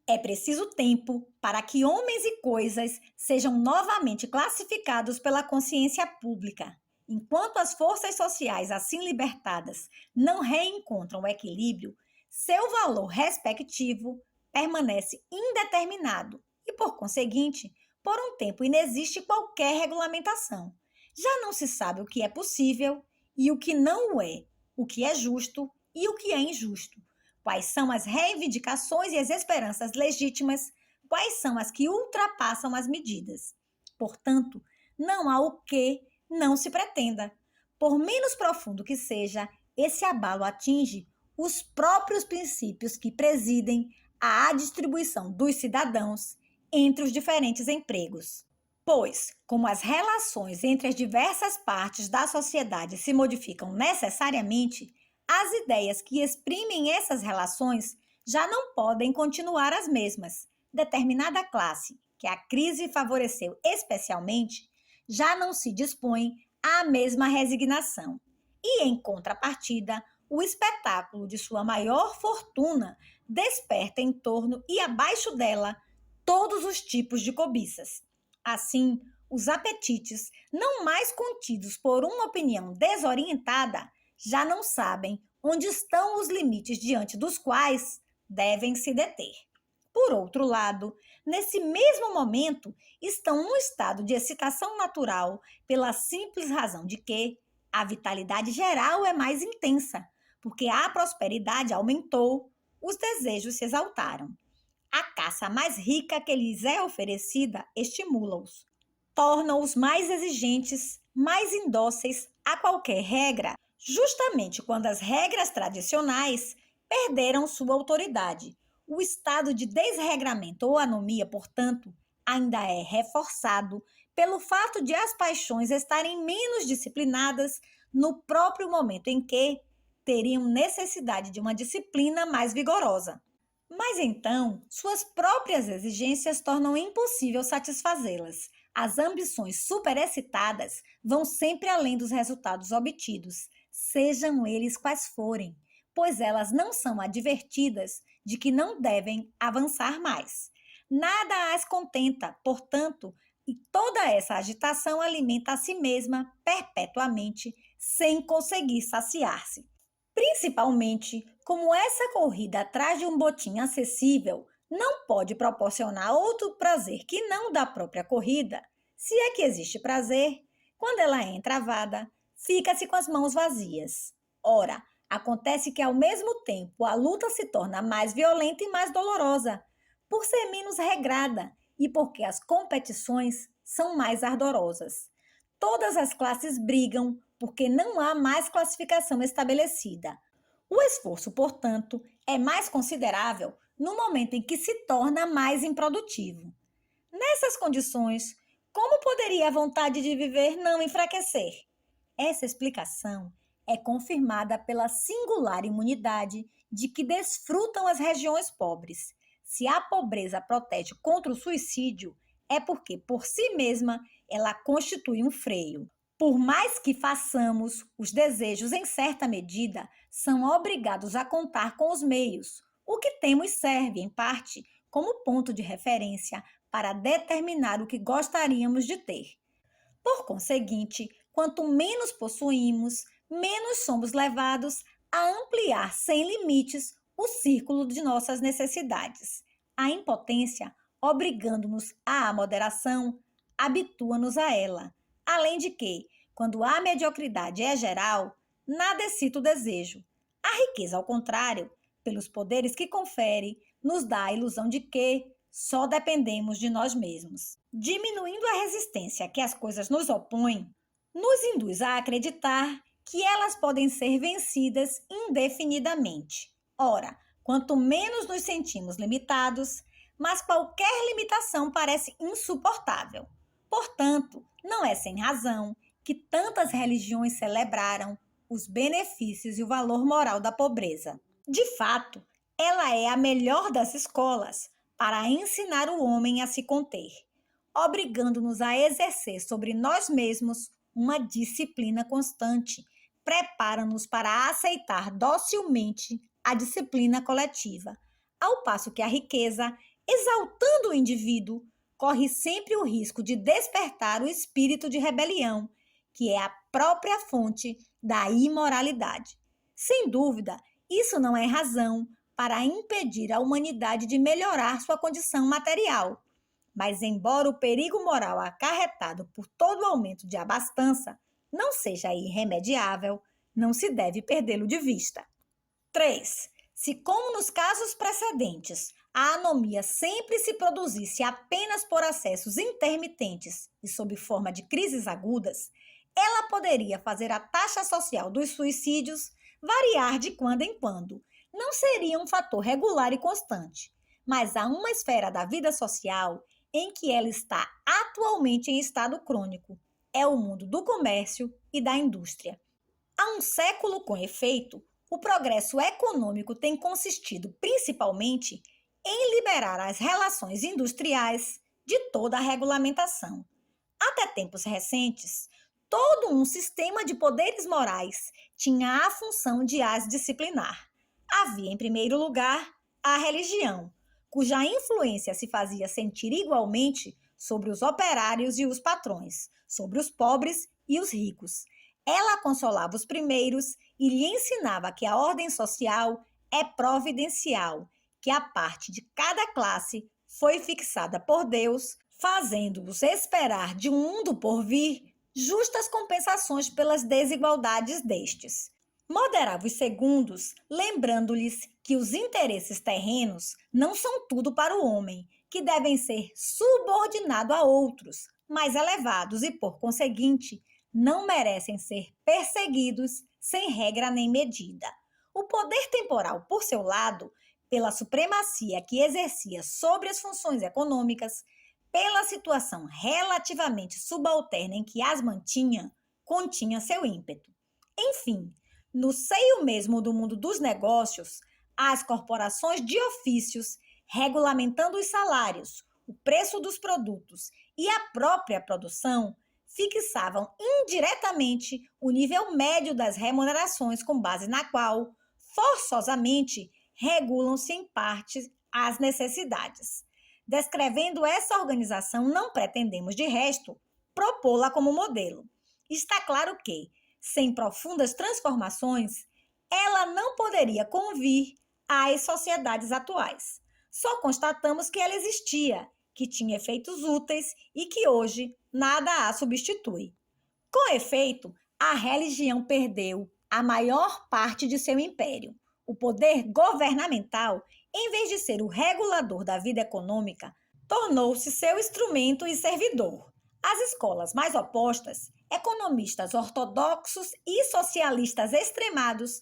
É preciso tempo para que homens e coisas sejam novamente classificados pela consciência pública. Enquanto as forças sociais assim libertadas não reencontram o equilíbrio, seu valor respectivo permanece indeterminado e, por conseguinte, por um tempo inexiste qualquer regulamentação. Já não se sabe o que é possível e o que não o é, o que é justo e o que é injusto. Quais são as reivindicações e as esperanças legítimas, quais são as que ultrapassam as medidas. Portanto, não há o que não se pretenda. Por menos profundo que seja, esse abalo atinge os próprios princípios que presidem à distribuição dos cidadãos entre os diferentes empregos. Pois, como as relações entre as diversas partes da sociedade se modificam necessariamente, as ideias que exprimem essas relações já não podem continuar as mesmas. Determinada classe, que a crise favoreceu especialmente, já não se dispõe à mesma resignação. E, em contrapartida, o espetáculo de sua maior fortuna desperta em torno e abaixo dela todos os tipos de cobiças. Assim, os apetites, não mais contidos por uma opinião desorientada, já não sabem onde estão os limites diante dos quais devem se deter. Por outro lado, nesse mesmo momento, estão num estado de excitação natural, pela simples razão de que a vitalidade geral é mais intensa, porque a prosperidade aumentou, os desejos se exaltaram. A caça mais rica que lhes é oferecida estimula-os, torna-os mais exigentes, mais indóceis a qualquer regra, justamente quando as regras tradicionais perderam sua autoridade. O estado de desregramento ou anomia, portanto, ainda é reforçado pelo fato de as paixões estarem menos disciplinadas no próprio momento em que teriam necessidade de uma disciplina mais vigorosa. Mas então, suas próprias exigências tornam impossível satisfazê-las. As ambições superexcitadas vão sempre além dos resultados obtidos, sejam eles quais forem, pois elas não são advertidas de que não devem avançar mais. Nada as contenta, portanto, e toda essa agitação alimenta a si mesma perpetuamente, sem conseguir saciar-se. Principalmente como essa corrida atrás de um botim acessível não pode proporcionar outro prazer que não da própria corrida, se é que existe prazer, quando ela é entravada, fica-se com as mãos vazias. Ora, acontece que ao mesmo tempo a luta se torna mais violenta e mais dolorosa, por ser menos regrada e porque as competições são mais ardorosas. Todas as classes brigam porque não há mais classificação estabelecida. O esforço, portanto, é mais considerável no momento em que se torna mais improdutivo. Nessas condições, como poderia a vontade de viver não enfraquecer? Essa explicação é confirmada pela singular imunidade de que desfrutam as regiões pobres. Se a pobreza protege contra o suicídio, é porque, por si mesma, ela constitui um freio. Por mais que façamos, os desejos, em certa medida, são obrigados a contar com os meios. O que temos serve, em parte, como ponto de referência para determinar o que gostaríamos de ter. Por conseguinte, quanto menos possuímos, menos somos levados a ampliar sem limites o círculo de nossas necessidades. A impotência, obrigando-nos à moderação, habitua-nos a ela. Além de que, quando a mediocridade é geral, nada excita o desejo. A riqueza, ao contrário, pelos poderes que confere, nos dá a ilusão de que só dependemos de nós mesmos. Diminuindo a resistência que as coisas nos opõem, nos induz a acreditar que elas podem ser vencidas indefinidamente. Ora, quanto menos nos sentimos limitados, mas qualquer limitação parece insuportável. Portanto, não é sem razão que tantas religiões celebraram os benefícios e o valor moral da pobreza. De fato, ela é a melhor das escolas para ensinar o homem a se conter, obrigando-nos a exercer sobre nós mesmos uma disciplina constante, prepara-nos para aceitar docilmente a disciplina coletiva, ao passo que a riqueza, exaltando o indivíduo, corre sempre o risco de despertar o espírito de rebelião, que é a própria fonte da imoralidade. Sem dúvida, isso não é razão para impedir a humanidade de melhorar sua condição material. Mas, embora o perigo moral acarretado por todo o aumento de abastança não seja irremediável, não se deve perdê-lo de vista. 3. Se, como nos casos precedentes, a anomia sempre se produzisse apenas por acessos intermitentes e sob forma de crises agudas, ela poderia fazer a taxa social dos suicídios variar de quando em quando. Não seria um fator regular e constante, mas há uma esfera da vida social em que ela está atualmente em estado crônico. É o mundo do comércio e da indústria. Há um século, com efeito, o progresso econômico tem consistido principalmente em liberar as relações industriais de toda a regulamentação. Até tempos recentes, todo um sistema de poderes morais tinha a função de as disciplinar. Havia, em primeiro lugar, a religião, cuja influência se fazia sentir igualmente sobre os operários e os patrões, sobre os pobres e os ricos. Ela consolava os primeiros e lhe ensinava que a ordem social é providencial, que a parte de cada classe foi fixada por Deus, fazendo-os esperar de um mundo por vir justas compensações pelas desigualdades destes. Moderava os segundos, lembrando-lhes que os interesses terrenos não são tudo para o homem, que devem ser subordinados a outros, mais elevados e, por conseguinte, não merecem ser perseguidos sem regra nem medida. O poder temporal, por seu lado, pela supremacia que exercia sobre as funções econômicas, pela situação relativamente subalterna em que as mantinha, continha seu ímpeto. Enfim, no seio mesmo do mundo dos negócios, as corporações de ofícios, regulamentando os salários, o preço dos produtos e a própria produção, fixavam indiretamente o nível médio das remunerações com base na qual, forçosamente, regulam-se em parte as necessidades. Descrevendo essa organização, não pretendemos, de resto, propô-la como modelo. Está claro que, sem profundas transformações, ela não poderia convir às sociedades atuais. Só constatamos que ela existia, que tinha efeitos úteis e que hoje nada a substitui. Com efeito, a religião perdeu a maior parte de seu império. O poder governamental, em vez de ser o regulador da vida econômica, tornou-se seu instrumento e servidor. As escolas mais opostas, economistas ortodoxos e socialistas extremados,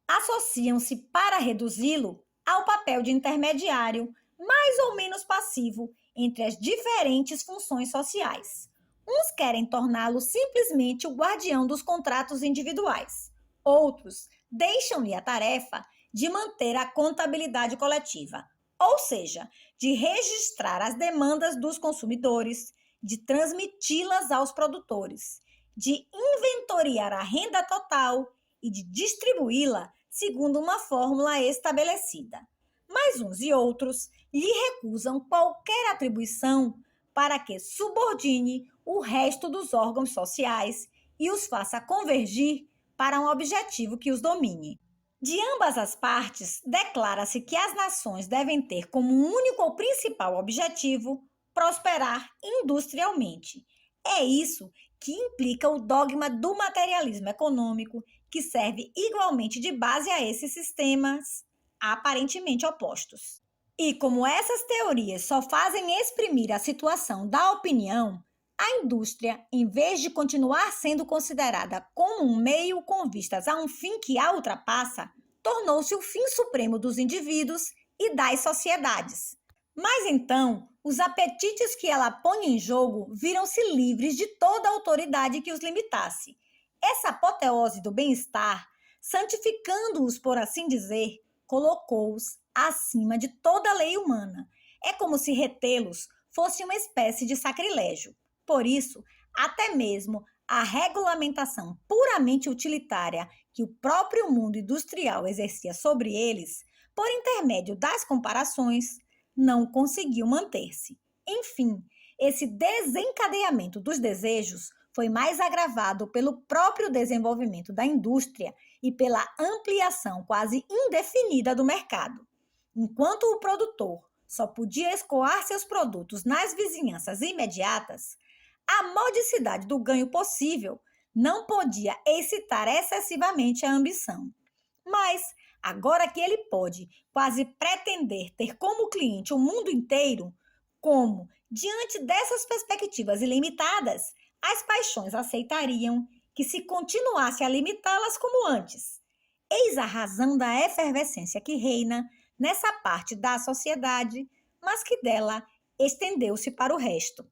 associam-se para reduzi-lo ao papel de intermediário, mais ou menos passivo, entre as diferentes funções sociais. Uns querem torná-lo simplesmente o guardião dos contratos individuais. Outros deixam-lhe a tarefa de manter a contabilidade coletiva, ou seja, de registrar as demandas dos consumidores, de transmiti-las aos produtores, de inventoriar a renda total e de distribuí-la segundo uma fórmula estabelecida. Mas uns e outros lhe recusam qualquer atribuição para que subordine o resto dos órgãos sociais e os faça convergir para um objetivo que os domine. De ambas as partes, declara-se que as nações devem ter como único ou principal objetivo prosperar industrialmente. É isso que implica o dogma do materialismo econômico, que serve igualmente de base a esses sistemas aparentemente opostos. E como essas teorias só fazem exprimir a situação da opinião, a indústria, em vez de continuar sendo considerada como um meio com vistas a um fim que a ultrapassa, tornou-se o fim supremo dos indivíduos e das sociedades. Mas então, os apetites que ela põe em jogo viram-se livres de toda autoridade que os limitasse. Essa apoteose do bem-estar, santificando-os por assim dizer, colocou-os acima de toda a lei humana. É como se retê-los fosse uma espécie de sacrilégio. Por isso, até mesmo a regulamentação puramente utilitária que o próprio mundo industrial exercia sobre eles, por intermédio das comparações, não conseguiu manter-se. Enfim, esse desencadeamento dos desejos foi mais agravado pelo próprio desenvolvimento da indústria e pela ampliação quase indefinida do mercado. Enquanto o produtor só podia escoar seus produtos nas vizinhanças imediatas, a modicidade do ganho possível não podia excitar excessivamente a ambição. Mas, agora que ele pode quase pretender ter como cliente o mundo inteiro, como, diante dessas perspectivas ilimitadas, as paixões aceitariam que se continuasse a limitá-las como antes? Eis a razão da efervescência que reina nessa parte da sociedade, mas que dela estendeu-se para o resto.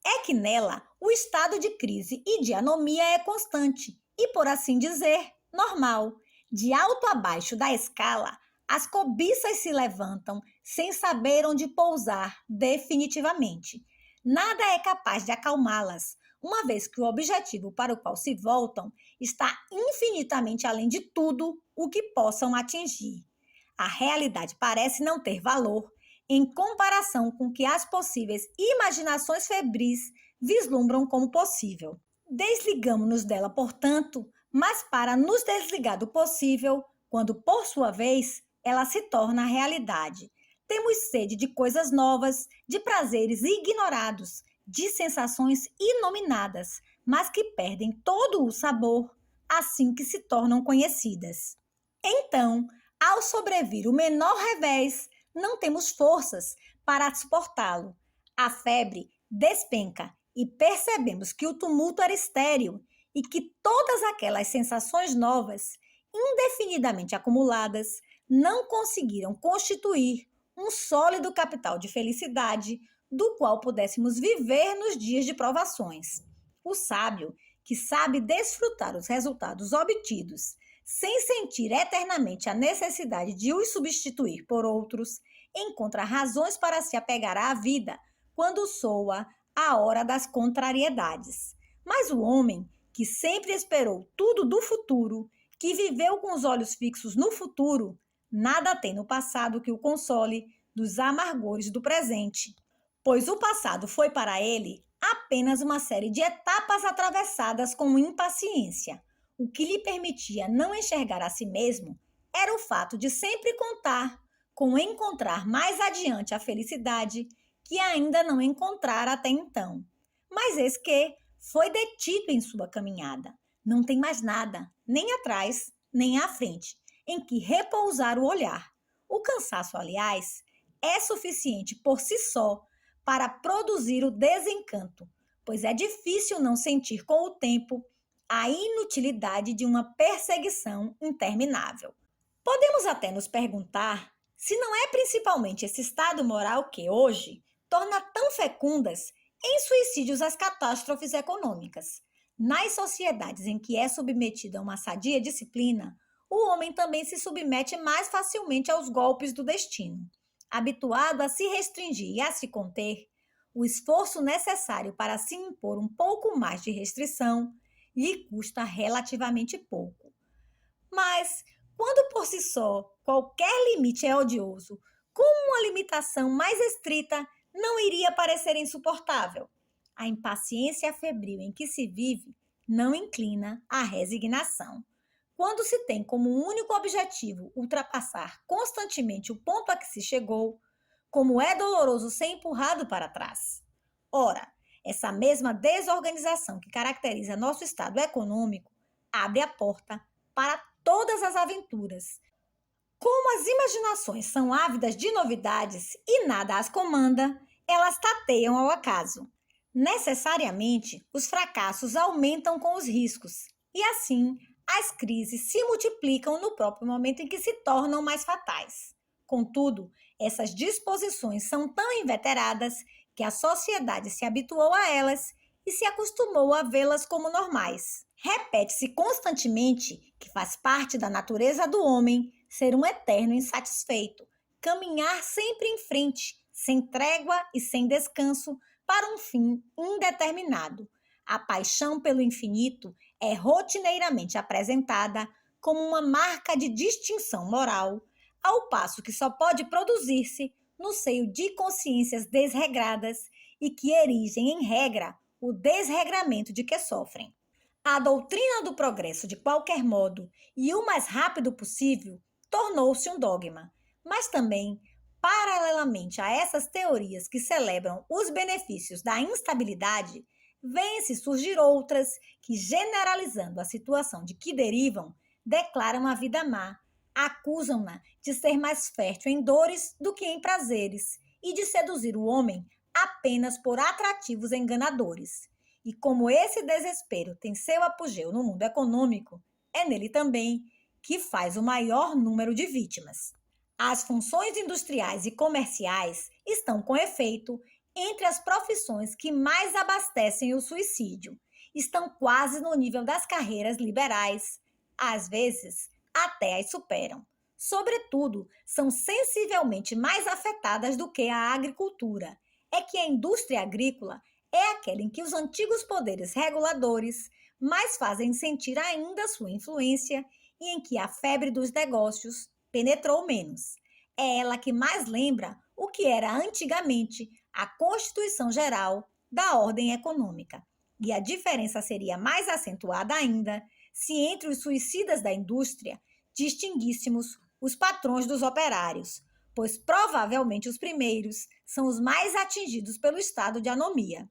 É que nela o estado de crise e de anomia é constante e, por assim dizer, normal. De alto a baixo da escala, as cobiças se levantam sem saber onde pousar definitivamente. Nada é capaz de acalmá-las, uma vez que o objetivo para o qual se voltam está infinitamente além de tudo o que possam atingir. A realidade parece não ter valor em comparação com o que as possíveis imaginações febris vislumbram como possível. Desligamo-nos dela, portanto, mas para nos desligar do possível, quando, por sua vez, ela se torna a realidade. Temos sede de coisas novas, de prazeres ignorados, de sensações inominadas, mas que perdem todo o sabor assim que se tornam conhecidas. Então, ao sobrevir o menor revés, não temos forças para suportá-lo. A febre despenca e percebemos que o tumulto era estéril e que todas aquelas sensações novas, indefinidamente acumuladas, não conseguiram constituir um sólido capital de felicidade do qual pudéssemos viver nos dias de provações. O sábio, que sabe desfrutar os resultados obtidos, sem sentir eternamente a necessidade de os substituir por outros, encontra razões para se apegar à vida quando soa a hora das contrariedades. Mas o homem, que sempre esperou tudo do futuro, que viveu com os olhos fixos no futuro, nada tem no passado que o console dos amargores do presente, pois o passado foi para ele apenas uma série de etapas atravessadas com impaciência. O que lhe permitia não enxergar a si mesmo era o fato de sempre contar com encontrar mais adiante a felicidade que ainda não encontrara até então. Mas eis que foi detido em sua caminhada. Não tem mais nada, nem atrás, nem à frente, em que repousar o olhar. O cansaço, aliás, é suficiente por si só para produzir o desencanto, pois é difícil não sentir com o tempo a inutilidade de uma perseguição interminável. Podemos até nos perguntar se não é principalmente esse estado moral que, hoje, torna tão fecundas em suicídios as catástrofes econômicas. Nas sociedades em que é submetido a uma sadia disciplina, o homem também se submete mais facilmente aos golpes do destino. Habituado a se restringir e a se conter, o esforço necessário para se impor um pouco mais de restrição lhe custa relativamente pouco. Mas, quando por si só qualquer limite é odioso, como uma limitação mais estrita não iria parecer insuportável? A impaciência febril em que se vive não inclina à resignação. Quando se tem como único objetivo ultrapassar constantemente o ponto a que se chegou, como é doloroso ser empurrado para trás. Ora, essa mesma desorganização que caracteriza nosso estado econômico abre a porta para todas as aventuras. Como as imaginações são ávidas de novidades e nada as comanda, elas tateiam ao acaso. Necessariamente, os fracassos aumentam com os riscos, e assim, as crises se multiplicam no próprio momento em que se tornam mais fatais. Contudo, essas disposições são tão inveteradas que a sociedade se habituou a elas e se acostumou a vê-las como normais. Repete-se constantemente que faz parte da natureza do homem ser um eterno insatisfeito, caminhar sempre em frente, sem trégua e sem descanso, para um fim indeterminado. A paixão pelo infinito é rotineiramente apresentada como uma marca de distinção moral, ao passo que só pode produzir-se no seio de consciências desregradas e que erigem em regra o desregramento de que sofrem. A doutrina do progresso, de qualquer modo, e o mais rápido possível, tornou-se um dogma, mas também, paralelamente a essas teorias que celebram os benefícios da instabilidade, vêm-se surgir outras que, generalizando a situação de que derivam, declaram a vida má, acusam-na de ser mais fértil em dores do que em prazeres e de seduzir o homem apenas por atrativos enganadores. E como esse desespero tem seu apogeu no mundo econômico, é nele também que faz o maior número de vítimas. As funções industriais e comerciais estão, com efeito, entre as profissões que mais abastecem o suicídio. Estão quase no nível das carreiras liberais, às vezes até as superam. Sobretudo, são sensivelmente mais afetadas do que a agricultura. É que a indústria agrícola é aquela em que os antigos poderes reguladores mais fazem sentir ainda sua influência e em que a febre dos negócios penetrou menos. É ela que mais lembra o que era antigamente a Constituição Geral da Ordem Econômica. E a diferença seria mais acentuada ainda se entre os suicidas da indústria distinguíssemos os patrões dos operários, pois provavelmente os primeiros são os mais atingidos pelo estado de anomia.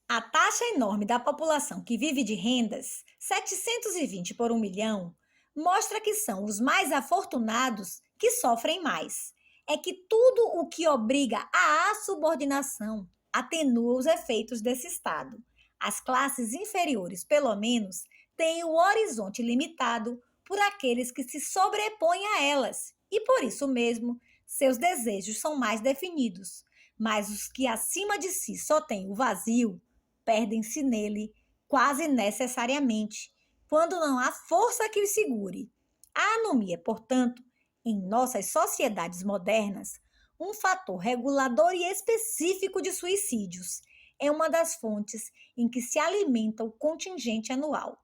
A taxa enorme da população que vive de rendas, 720 por 1 milhão, mostra que são os mais afortunados que sofrem mais. É que tudo o que obriga à subordinação atenua os efeitos desse estado. As classes inferiores, pelo menos, têm o horizonte limitado por aqueles que se sobrepõem a elas, e por isso mesmo, seus desejos são mais definidos. Mas os que acima de si só têm o vazio, perdem-se nele quase necessariamente, quando não há força que os segure. A anomia, portanto, em nossas sociedades modernas, um fator regulador e específico de suicídios, é uma das fontes em que se alimenta o contingente anual.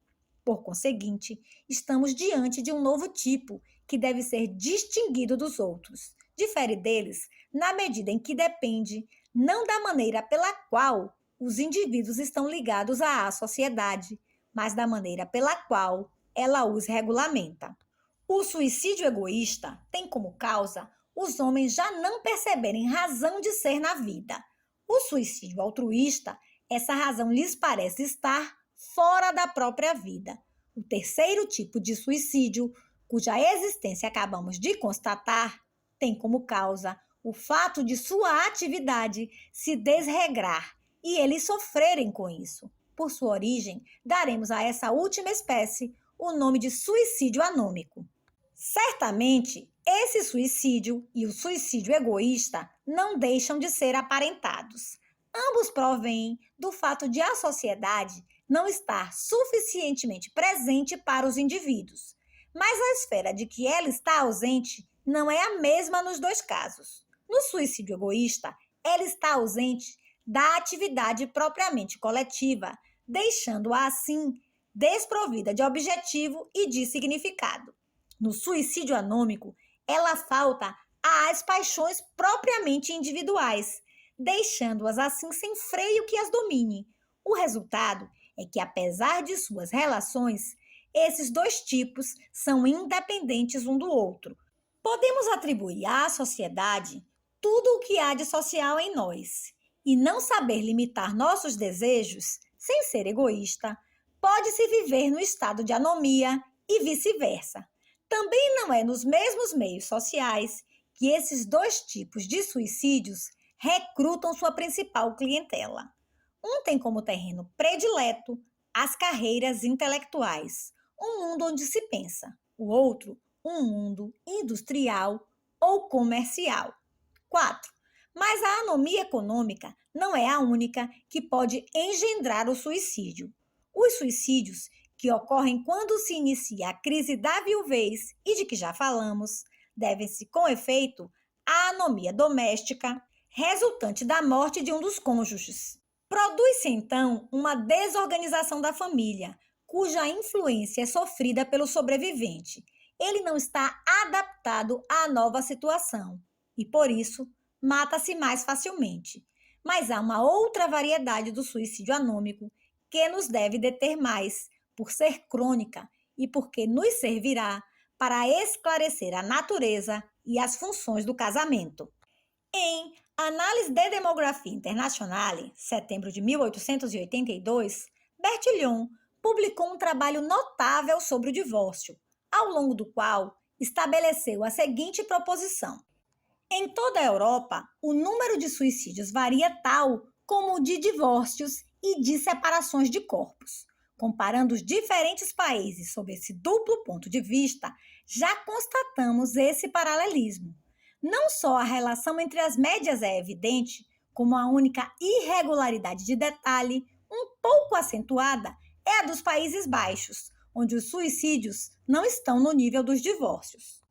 Por conseguinte, estamos diante de um novo tipo que deve ser distinguido dos outros. Difere deles na medida em que depende não da maneira pela qual os indivíduos estão ligados à sociedade, mas da maneira pela qual ela os regulamenta. O suicídio egoísta tem como causa os homens já não perceberem razão de ser na vida. O suicídio altruísta, essa razão lhes parece estar fora da própria vida. O terceiro tipo de suicídio, cuja existência acabamos de constatar, tem como causa o fato de sua atividade se desregrar e eles sofrerem com isso. Por sua origem, daremos a essa última espécie o nome de suicídio anômico. Certamente, esse suicídio e o suicídio egoísta não deixam de ser aparentados. Ambos provêm do fato de a sociedade não estar suficientemente presente para os indivíduos, mas a esfera de que ela está ausente não é a mesma nos dois casos. No suicídio egoísta, ela está ausente da atividade propriamente coletiva, deixando-a assim desprovida de objetivo e de significado. No suicídio anômico, ela falta às paixões propriamente individuais, deixando-as assim sem freio que as domine. O resultado é que, apesar de suas relações, esses dois tipos são independentes um do outro. Podemos atribuir à sociedade tudo o que há de social em nós, e não saber limitar nossos desejos, sem ser egoísta, pode-se viver no estado de anomia e vice-versa. Também não é nos mesmos meios sociais que esses dois tipos de suicídios recrutam sua principal clientela. Um tem como terreno predileto as carreiras intelectuais, um mundo onde se pensa. O outro, um mundo industrial ou comercial. 4. Mas a anomia econômica não é a única que pode engendrar o suicídio. Os suicídios que ocorrem quando se inicia a crise da viuvez e de que já falamos, devem-se, com efeito, à anomia doméstica, resultante da morte de um dos cônjuges. Produz-se, então, uma desorganização da família, cuja influência é sofrida pelo sobrevivente. Ele não está adaptado à nova situação e, por isso, mata-se mais facilmente. Mas há uma outra variedade do suicídio anômico que nos deve deter mais, por ser crônica e porque nos servirá para esclarecer a natureza e as funções do casamento. Em Análise de Demografia Internationale, setembro de 1882, Bertillon publicou um trabalho notável sobre o divórcio, ao longo do qual estabeleceu a seguinte proposição: em toda a Europa, o número de suicídios varia tal como o de divórcios e de separações de corpos. Comparando os diferentes países sob esse duplo ponto de vista, já constatamos esse paralelismo. Não só a relação entre as médias é evidente, como a única irregularidade de detalhe, um pouco acentuada, é a dos Países Baixos, onde os suicídios não estão no nível dos divórcios.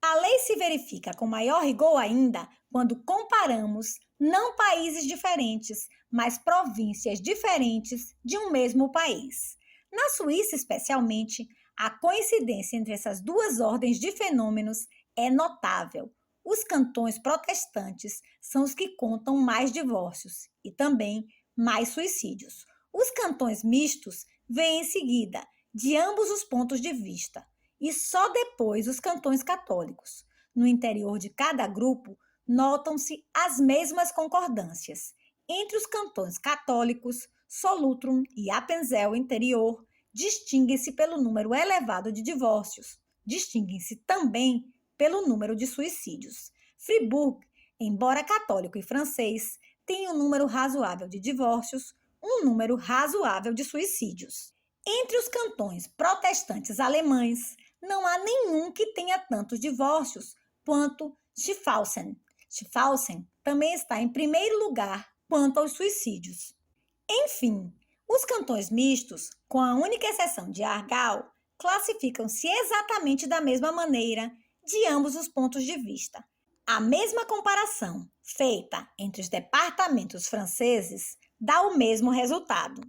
A lei se verifica com maior rigor ainda quando comparamos não países diferentes, mas províncias diferentes de um mesmo país. Na Suíça, especialmente, a coincidência entre essas duas ordens de fenômenos é notável. Os cantões protestantes são os que contam mais divórcios e também mais suicídios. Os cantões mistos vêm em seguida, de ambos os pontos de vista, e só depois os cantões católicos. No interior de cada grupo, notam-se as mesmas concordâncias. Entre os cantões católicos, Solothurn e Appenzell Interior distinguem-se pelo número elevado de divórcios. Distinguem-se também pelo número de suicídios. Fribourg, embora católico e francês, tem um número razoável de divórcios, um número razoável de suicídios. Entre os cantões protestantes alemães, não há nenhum que tenha tantos divórcios quanto Schaffhausen. Schaffhausen também está em primeiro lugar quanto aos suicídios. Enfim, os cantões mistos, com a única exceção de Aargau, classificam-se exatamente da mesma maneira de ambos os pontos de vista. A mesma comparação feita entre os departamentos franceses dá o mesmo resultado.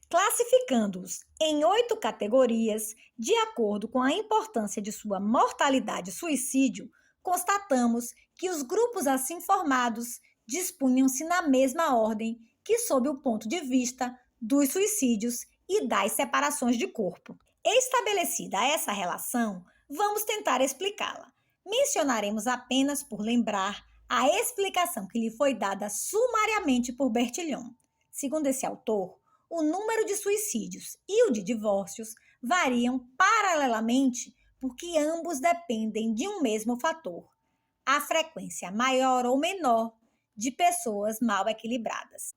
Classificando-os em 8 categorias, de acordo com a importância de sua mortalidade e suicídio, constatamos que os grupos assim formados dispunham-se na mesma ordem que sob o ponto de vista dos suicídios e das separações de corpo. Estabelecida essa relação, vamos tentar explicá-la. Mencionaremos apenas por lembrar a explicação que lhe foi dada sumariamente por Bertillon. Segundo esse autor, o número de suicídios e o de divórcios variam paralelamente porque ambos dependem de um mesmo fator: a frequência maior ou menor de pessoas mal equilibradas.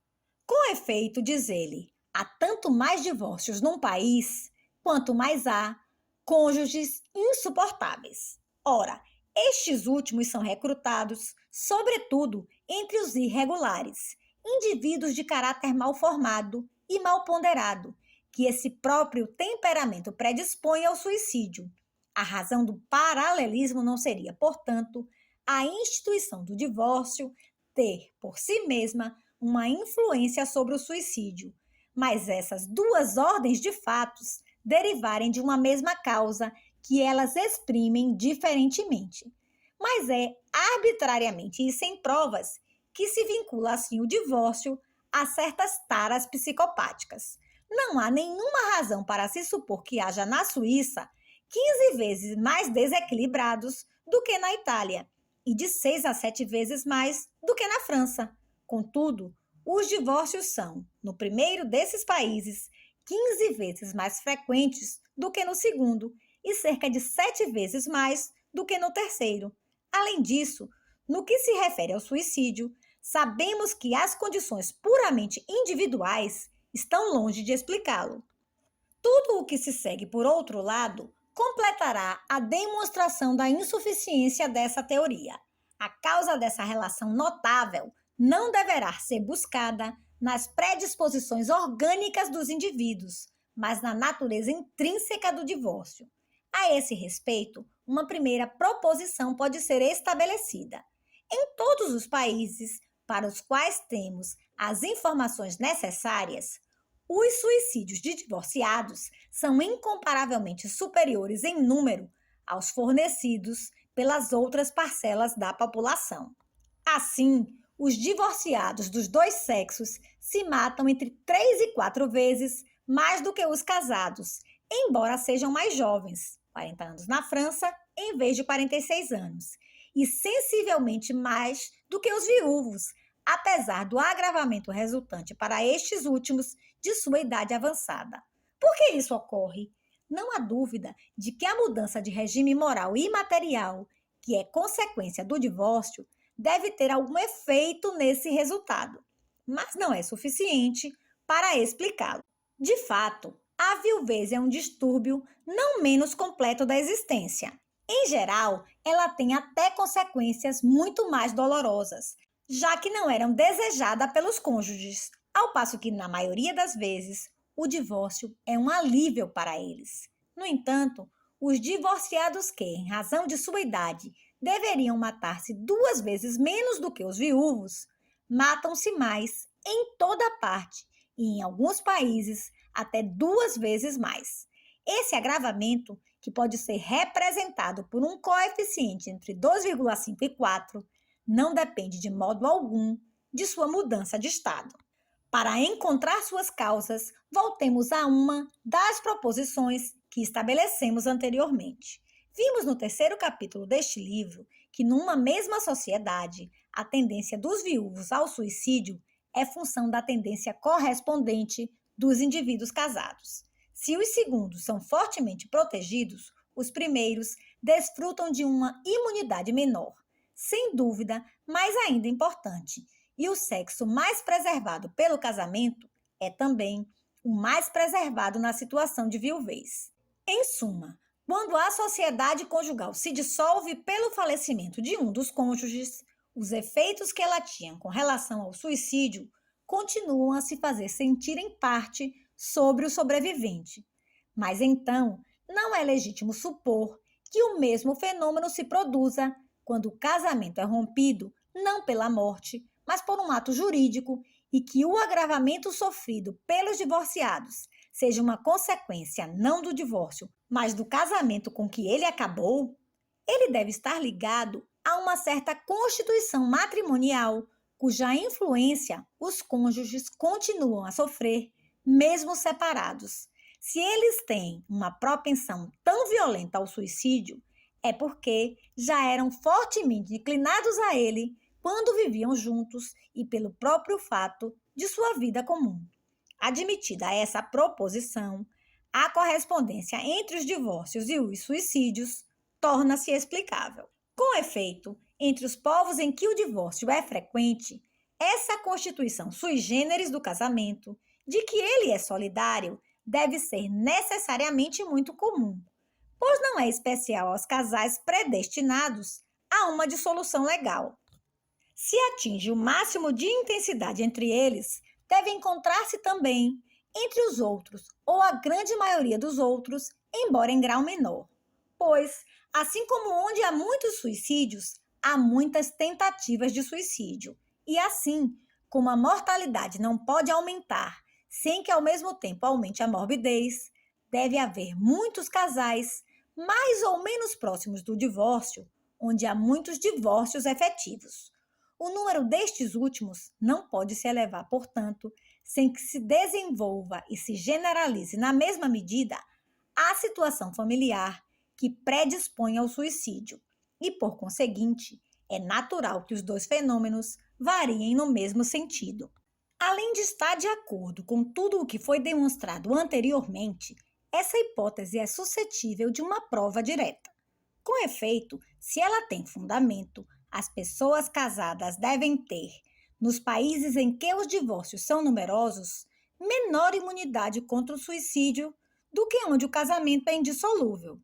Com efeito, diz ele, há tanto mais divórcios num país, quanto mais há cônjuges insuportáveis. Ora, estes últimos são recrutados, sobretudo, entre os irregulares, indivíduos de caráter mal formado e mal ponderado, que esse próprio temperamento predispõe ao suicídio. A razão do paralelismo não seria, portanto, a instituição do divórcio ter, por si mesma, uma influência sobre o suicídio, mas essas duas ordens de fatos derivarem de uma mesma causa que elas exprimem diferentemente. Mas é arbitrariamente e sem provas que se vincula assim o divórcio a certas taras psicopáticas. Não há nenhuma razão para se supor que haja na Suíça 15 vezes mais desequilibrados do que na Itália e de 6 a 7 vezes mais do que na França. Contudo, os divórcios são, no primeiro desses países, 15 vezes mais frequentes do que no segundo e cerca de 7 vezes mais do que no terceiro. Além disso, no que se refere ao suicídio, sabemos que as condições puramente individuais estão longe de explicá-lo. Tudo o que se segue, por outro lado, completará a demonstração da insuficiência dessa teoria. A causa dessa relação notável não deverá ser buscada nas predisposições orgânicas dos indivíduos, mas na natureza intrínseca do divórcio. A esse respeito, uma primeira proposição pode ser estabelecida. Em todos os países para os quais temos as informações necessárias, os suicídios de divorciados são incomparavelmente superiores em número aos fornecidos pelas outras parcelas da população. Assim, os divorciados dos dois sexos se matam entre 3 e 4 vezes mais do que os casados, embora sejam mais jovens, 40 anos na França em vez de 46 anos, e sensivelmente mais do que os viúvos, apesar do agravamento resultante para estes últimos de sua idade avançada. Por que isso ocorre? Não há dúvida de que a mudança de regime moral e material, que é consequência do divórcio, deve ter algum efeito nesse resultado, mas não é suficiente para explicá-lo. De fato, a viuvez é um distúrbio não menos completo da existência. Em geral, ela tem até consequências muito mais dolorosas, já que não eram desejadas pelos cônjuges, ao passo que, na maioria das vezes, o divórcio é um alívio para eles. No entanto, os divorciados que, em razão de sua idade, deveriam matar-se 2 vezes menos do que os viúvos, matam-se mais em toda parte e, em alguns países, até 2 vezes mais. Esse agravamento, que pode ser representado por um coeficiente entre 2,5 e 4, não depende de modo algum de sua mudança de estado. Para encontrar suas causas, voltemos a uma das proposições que estabelecemos anteriormente. Vimos no 3º capítulo deste livro que, numa mesma sociedade, a tendência dos viúvos ao suicídio é função da tendência correspondente dos indivíduos casados. Se os segundos são fortemente protegidos, os primeiros desfrutam de uma imunidade menor, sem dúvida, mais ainda importante, e o sexo mais preservado pelo casamento é também o mais preservado na situação de viuvez. Em suma, quando a sociedade conjugal se dissolve pelo falecimento de um dos cônjuges, os efeitos que ela tinha com relação ao suicídio continuam a se fazer sentir em parte sobre o sobrevivente. Mas então, não é legítimo supor que o mesmo fenômeno se produza quando o casamento é rompido não pela morte, mas por um ato jurídico, e que o agravamento sofrido pelos divorciados seja uma consequência não do divórcio, mas do casamento com que ele acabou. Ele deve estar ligado a uma certa constituição matrimonial, cuja influência os cônjuges continuam a sofrer, mesmo separados. Se eles têm uma propensão tão violenta ao suicídio, é porque já eram fortemente inclinados a ele quando viviam juntos e pelo próprio fato de sua vida comum. Admitida essa proposição, a correspondência entre os divórcios e os suicídios torna-se explicável. Com efeito, entre os povos em que o divórcio é frequente, essa constituição sui generis do casamento, de que ele é solidário, deve ser necessariamente muito comum, pois não é especial aos casais predestinados a uma dissolução legal. Se atinge o máximo de intensidade entre eles, deve encontrar-se também entre os outros, ou a grande maioria dos outros, embora em grau menor. Pois, assim como onde há muitos suicídios, há muitas tentativas de suicídio. E assim, como a mortalidade não pode aumentar sem que ao mesmo tempo aumente a morbidez, deve haver muitos casais mais ou menos próximos do divórcio, onde há muitos divórcios efetivos. O número destes últimos não pode se elevar, portanto, sem que se desenvolva e se generalize na mesma medida a situação familiar que predispõe ao suicídio, e, por conseguinte, é natural que os dois fenômenos variem no mesmo sentido. Além de estar de acordo com tudo o que foi demonstrado anteriormente, essa hipótese é suscetível de uma prova direta. Com efeito, se ela tem fundamento, as pessoas casadas devem ter, nos países em que os divórcios são numerosos, menor imunidade contra o suicídio do que onde o casamento é indissolúvel.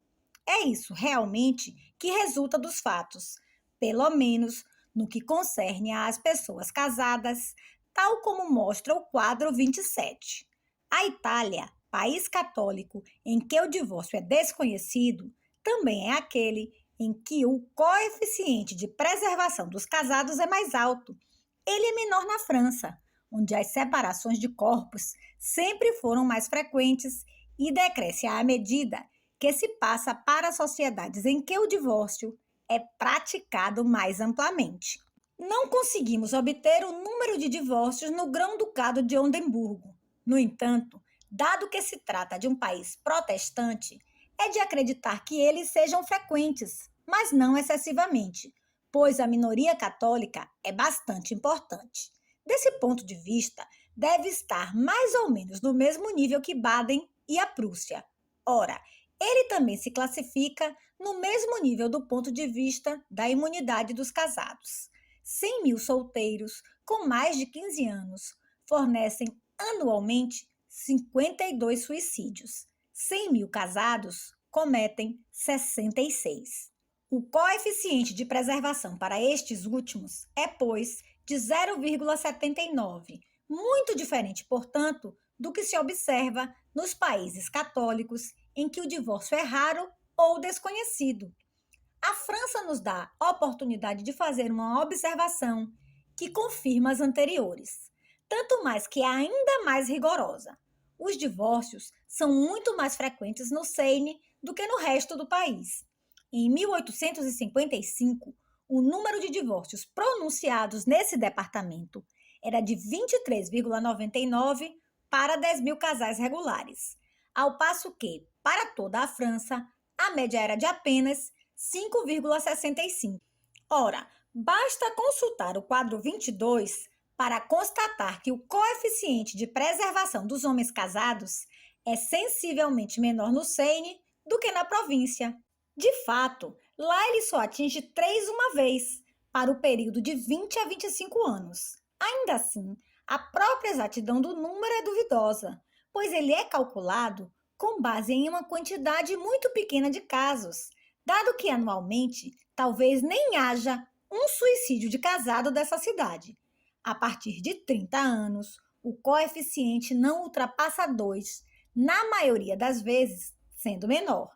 É isso realmente que resulta dos fatos, pelo menos no que concerne às pessoas casadas, tal como mostra o quadro 27. A Itália, país católico em que o divórcio é desconhecido, também é aquele em que o coeficiente de preservação dos casados é mais alto. Ele é menor na França, onde as separações de corpos sempre foram mais frequentes e decresce à medida que se passa para sociedades em que o divórcio é praticado mais amplamente. Não conseguimos obter o número de divórcios no Grão-Ducado de Oldenburgo. No entanto, dado que se trata de um país protestante, é de acreditar que eles sejam frequentes, mas não excessivamente, pois a minoria católica é bastante importante. Desse ponto de vista, deve estar mais ou menos no mesmo nível que Baden e a Prússia. Ora, ele também se classifica no mesmo nível do ponto de vista da imunidade dos casados. 100 mil solteiros com mais de 15 anos fornecem anualmente 52 suicídios. 100 mil casados cometem 66. O coeficiente de preservação para estes últimos é, pois, de 0,79, muito diferente, portanto, do que se observa nos países católicos em que o divórcio é raro ou desconhecido. A França nos dá a oportunidade de fazer uma observação que confirma as anteriores, tanto mais que é ainda mais rigorosa. Os divórcios são muito mais frequentes no Seine do que no resto do país. Em 1855, o número de divórcios pronunciados nesse departamento era de 23,99 para 10 mil casais regulares, ao passo que, para toda a França, a média era de apenas 5,65. Ora, basta consultar o quadro 22 para constatar que o coeficiente de preservação dos homens casados é sensivelmente menor no Seine do que na província. De fato, lá ele só atinge 3 uma vez, para o período de 20 a 25 anos. Ainda assim, a própria exatidão do número é duvidosa, pois ele é calculado com base em uma quantidade muito pequena de casos, dado que anualmente talvez nem haja um suicídio de casado dessa cidade. A partir de 30 anos, o coeficiente não ultrapassa 2, na maioria das vezes sendo menor,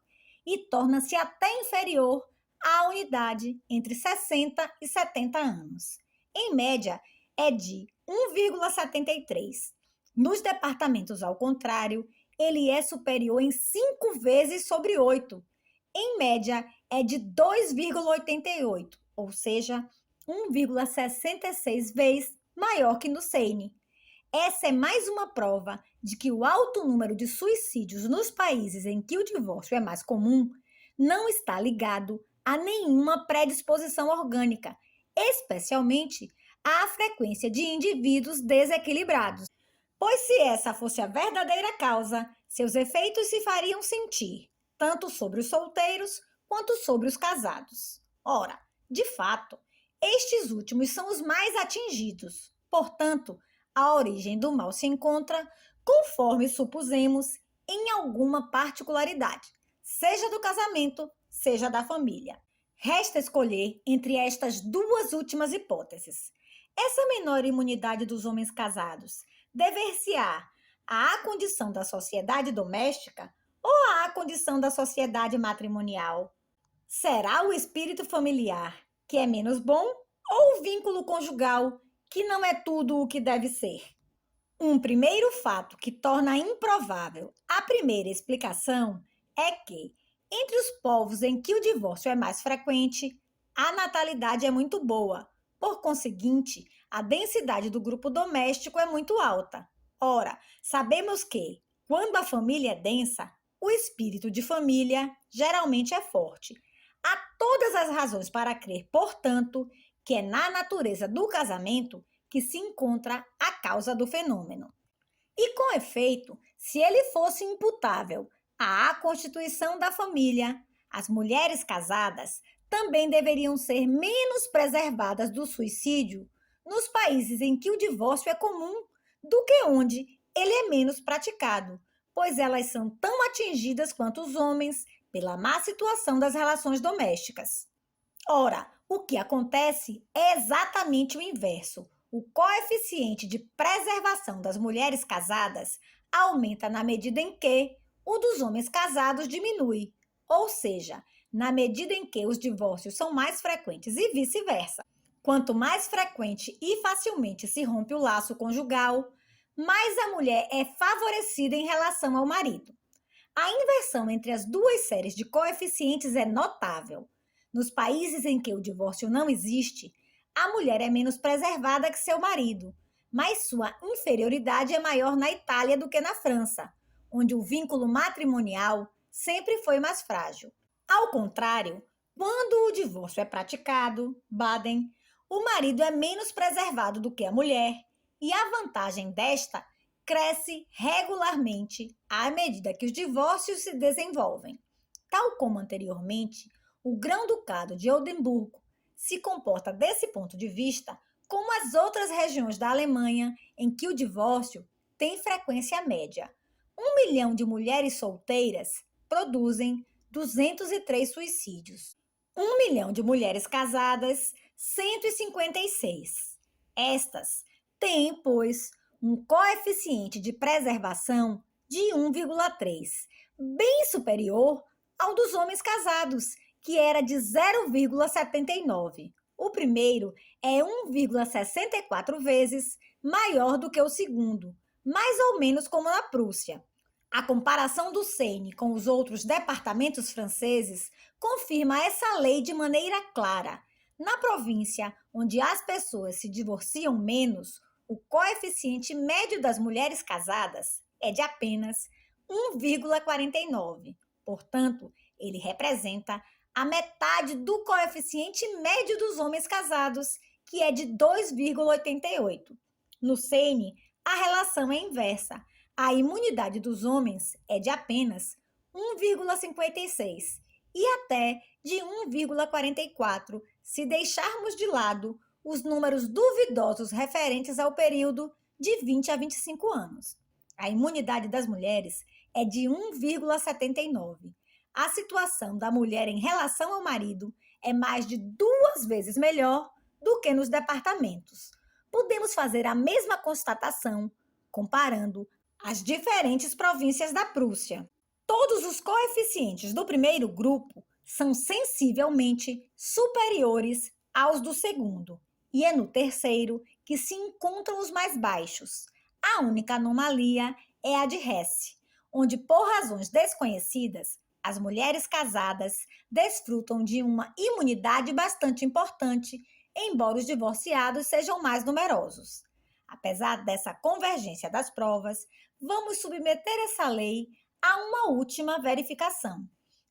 e torna-se até inferior à unidade entre 60 e 70 anos. Em média, é de 1,73. Nos departamentos, ao contrário, ele é superior em 5 vezes sobre 8. Em média, é de 2,88, ou seja, 1,66 vezes maior que no Seine. Essa é mais uma prova de que o alto número de suicídios nos países em que o divórcio é mais comum não está ligado a nenhuma predisposição orgânica, especialmente à frequência de indivíduos desequilibrados. Pois se essa fosse a verdadeira causa, seus efeitos se fariam sentir, tanto sobre os solteiros quanto sobre os casados. Ora, de fato, estes últimos são os mais atingidos. Portanto, a origem do mal se encontra, conforme supusemos, em alguma particularidade, seja do casamento, seja da família. Resta escolher entre estas duas últimas hipóteses. Essa menor imunidade dos homens casados dever-se-á à condição da sociedade doméstica ou à condição da sociedade matrimonial? Será o espírito familiar, que é menos bom, ou o vínculo conjugal, que não é tudo o que deve ser? Um primeiro fato que torna improvável a primeira explicação é que, entre os povos em que o divórcio é mais frequente, a natalidade é muito boa. Por conseguinte, a densidade do grupo doméstico é muito alta. Ora, sabemos que, quando a família é densa, o espírito de família geralmente é forte. Há todas as razões para crer, portanto, que é na natureza do casamento que se encontra a causa do fenômeno. E, com efeito, se ele fosse imputável à constituição da família, as mulheres casadas também deveriam ser menos preservadas do suicídio nos países em que o divórcio é comum do que onde ele é menos praticado, pois elas são tão atingidas quanto os homens pela má situação das relações domésticas. Ora, o que acontece é exatamente o inverso. O coeficiente de preservação das mulheres casadas aumenta na medida em que o dos homens casados diminui, ou seja, na medida em que os divórcios são mais frequentes e vice-versa. Quanto mais frequente e facilmente se rompe o laço conjugal, mais a mulher é favorecida em relação ao marido. A inversão entre as duas séries de coeficientes é notável. Nos países em que o divórcio não existe, a mulher é menos preservada que seu marido, mas sua inferioridade é maior na Itália do que na França, onde o vínculo matrimonial sempre foi mais frágil. Ao contrário, quando o divórcio é praticado, Baden, o marido é menos preservado do que a mulher, e a vantagem desta cresce regularmente à medida que os divórcios se desenvolvem. Tal como anteriormente, o Grão-Ducado de Oldenburgo se comporta desse ponto de vista como as outras regiões da Alemanha em que o divórcio tem frequência média. 1 milhão de mulheres solteiras produzem 203 suicídios. 1 milhão de mulheres casadas, 156. Estas têm, pois, um coeficiente de preservação de 1,3, bem superior ao dos homens casados, que era de 0,79. O primeiro é 1,64 vezes maior do que o segundo, mais ou menos como na Prússia. A comparação do Seine com os outros departamentos franceses confirma essa lei de maneira clara. Na província onde as pessoas se divorciam menos, o coeficiente médio das mulheres casadas é de apenas 1,49. Portanto, ele representa a metade do coeficiente médio dos homens casados, que é de 2,88. No Seine, a relação é inversa. A imunidade dos homens é de apenas 1,56 e até de 1,44 se deixarmos de lado os números duvidosos referentes ao período de 20 a 25 anos. A imunidade das mulheres é de 1,79. A situação da mulher em relação ao marido é mais de 2 vezes melhor do que nos departamentos. Podemos fazer a mesma constatação comparando as diferentes províncias da Prússia. Todos os coeficientes do primeiro grupo são sensivelmente superiores aos do segundo, e é no terceiro que se encontram os mais baixos. A única anomalia é a de Hesse, onde, por razões desconhecidas, as mulheres casadas desfrutam de uma imunidade bastante importante, embora os divorciados sejam mais numerosos. Apesar dessa convergência das provas, vamos submeter essa lei a uma última verificação.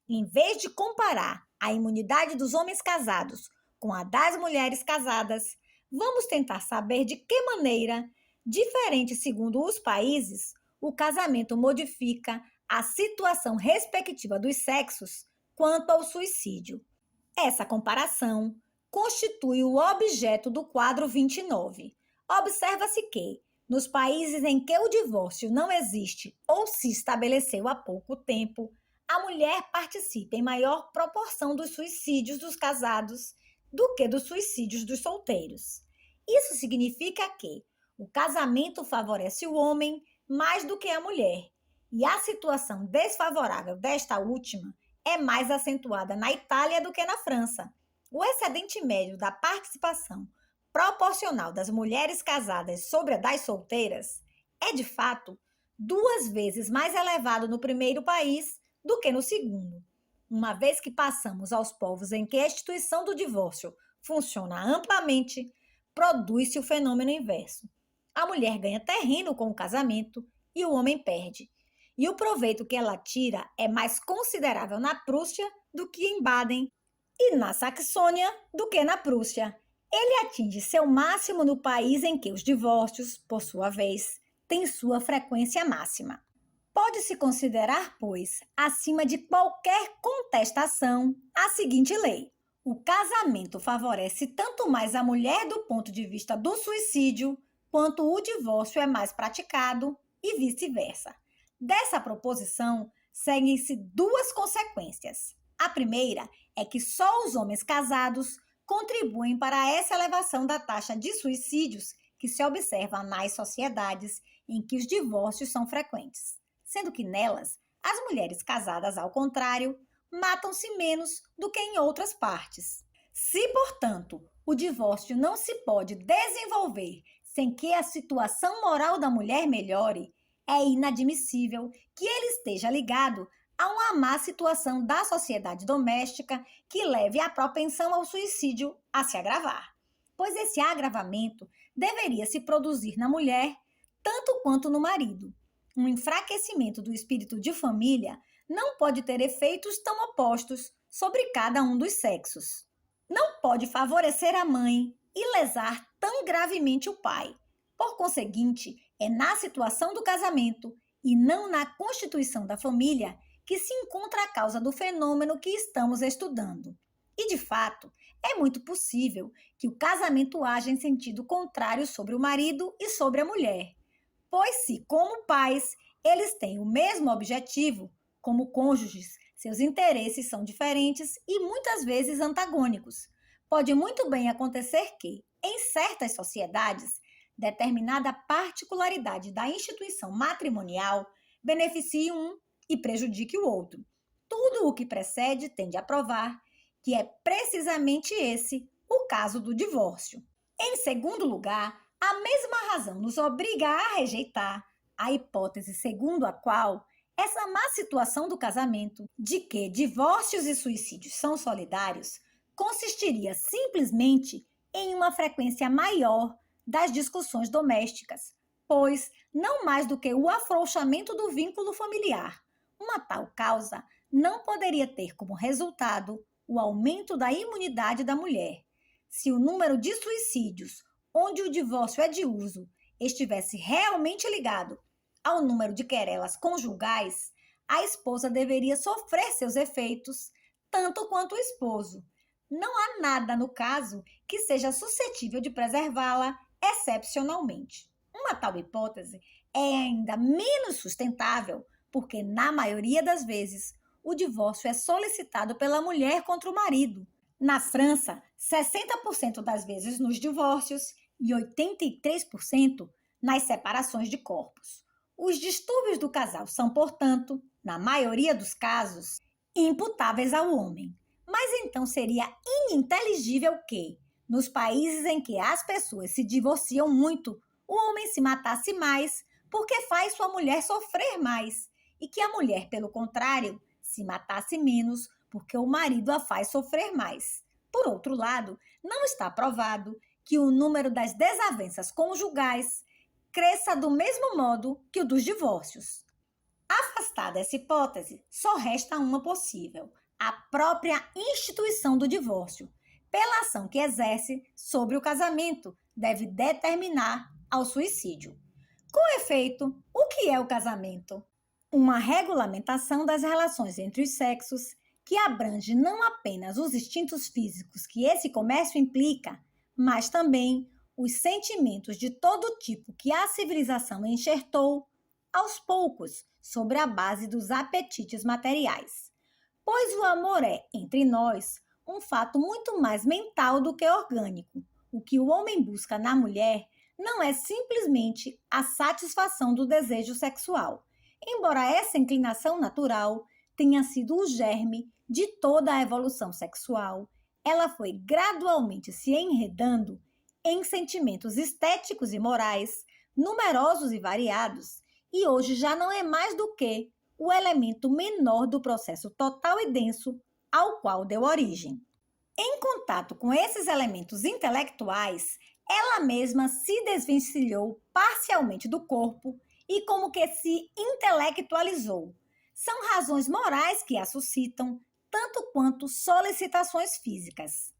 Em vez de comparar a imunidade dos homens casados com a das mulheres casadas, vamos tentar saber de que maneira, diferente segundo os países, o casamento modifica a situação respectiva dos sexos quanto ao suicídio. Essa comparação constitui o objeto do quadro 29. Observa-se que, nos países em que o divórcio não existe ou se estabeleceu há pouco tempo, a mulher participa em maior proporção dos suicídios dos casados do que dos suicídios dos solteiros. Isso significa que o casamento favorece o homem mais do que a mulher, e a situação desfavorável desta última é mais acentuada na Itália do que na França. O excedente médio da participação proporcional das mulheres casadas sobre a das solteiras é, de fato, 2 vezes mais elevado no primeiro país do que no segundo, uma vez que passamos aos povos em que a instituição do divórcio funciona amplamente, produz-se o fenômeno inverso. A mulher ganha terreno com o casamento e o homem perde. E o proveito que ela tira é mais considerável na Prússia do que em Baden e na Saxônia do que na Prússia. Ele atinge seu máximo no país em que os divórcios, por sua vez, têm sua frequência máxima. Pode-se considerar, pois, acima de qualquer contestação, a seguinte lei: o casamento favorece tanto mais a mulher do ponto de vista do suicídio, quanto o divórcio é mais praticado e vice-versa. Dessa proposição, seguem-se 2 consequências. A primeira é que só os homens casados contribuem para essa elevação da taxa de suicídios que se observa nas sociedades em que os divórcios são frequentes, sendo que nelas, as mulheres casadas, ao contrário, matam-se menos do que em outras partes. Se, portanto, o divórcio não se pode desenvolver sem que a situação moral da mulher melhore, é inadmissível que ele esteja ligado a uma má situação da sociedade doméstica que leve a propensão ao suicídio a se agravar, pois esse agravamento deveria se produzir na mulher tanto quanto no marido. Um enfraquecimento do espírito de família não pode ter efeitos tão opostos sobre cada um dos sexos. Não pode favorecer a mãe e lesar tão gravemente o pai. Por conseguinte, é na situação do casamento e não na constituição da família que se encontra a causa do fenômeno que estamos estudando. E, de fato, é muito possível que o casamento haja em sentido contrário sobre o marido e sobre a mulher, pois se, como pais, eles têm o mesmo objetivo, como cônjuges, seus interesses são diferentes e muitas vezes antagônicos. Pode muito bem acontecer que, em certas sociedades, determinada particularidade da instituição matrimonial beneficie um e prejudique o outro. Tudo o que precede tende a provar que é precisamente esse o caso do divórcio. Em segundo lugar, a mesma razão nos obriga a rejeitar a hipótese segundo a qual essa má situação do casamento, de que divórcios e suicídios são solidários, consistiria simplesmente em uma frequência maior das discussões domésticas, pois não mais do que o afrouxamento do vínculo familiar. Uma tal causa não poderia ter como resultado o aumento da imunidade da mulher. Se o número de suicídios, onde o divórcio é de uso, estivesse realmente ligado ao número de querelas conjugais, a esposa deveria sofrer seus efeitos, tanto quanto o esposo. Não há nada no caso que seja suscetível de preservá-la excepcionalmente. Uma tal hipótese é ainda menos sustentável porque, na maioria das vezes, o divórcio é solicitado pela mulher contra o marido. Na França, 60% das vezes nos divórcios e 83% nas separações de corpos. Os distúrbios do casal são, portanto, na maioria dos casos, imputáveis ao homem. Mas então seria ininteligível que, nos países em que as pessoas se divorciam muito, o homem se matasse mais porque faz sua mulher sofrer mais, e que a mulher, pelo contrário, se matasse menos porque o marido a faz sofrer mais. Por outro lado, não está provado que o número das desavenças conjugais cresça do mesmo modo que o dos divórcios. Afastada essa hipótese, só resta uma possível: a própria instituição do divórcio, pela ação que exerce sobre o casamento, deve determinar ao suicídio. Com efeito, o que é o casamento? Uma regulamentação das relações entre os sexos que abrange não apenas os instintos físicos que esse comércio implica, mas também os sentimentos de todo tipo que a civilização enxertou, aos poucos, sobre a base dos apetites materiais. Pois o amor é, entre nós, um fato muito mais mental do que orgânico. O que o homem busca na mulher não é simplesmente a satisfação do desejo sexual, embora essa inclinação natural tenha sido o germe de toda a evolução sexual. Ela foi gradualmente se enredando em sentimentos estéticos e morais, numerosos e variados, e hoje já não é mais do que o elemento menor do processo total e denso ao qual deu origem. Em contato com esses elementos intelectuais, ela mesma se desvencilhou parcialmente do corpo e como que se intelectualizou. São razões morais que a suscitam, tanto quanto solicitações físicas.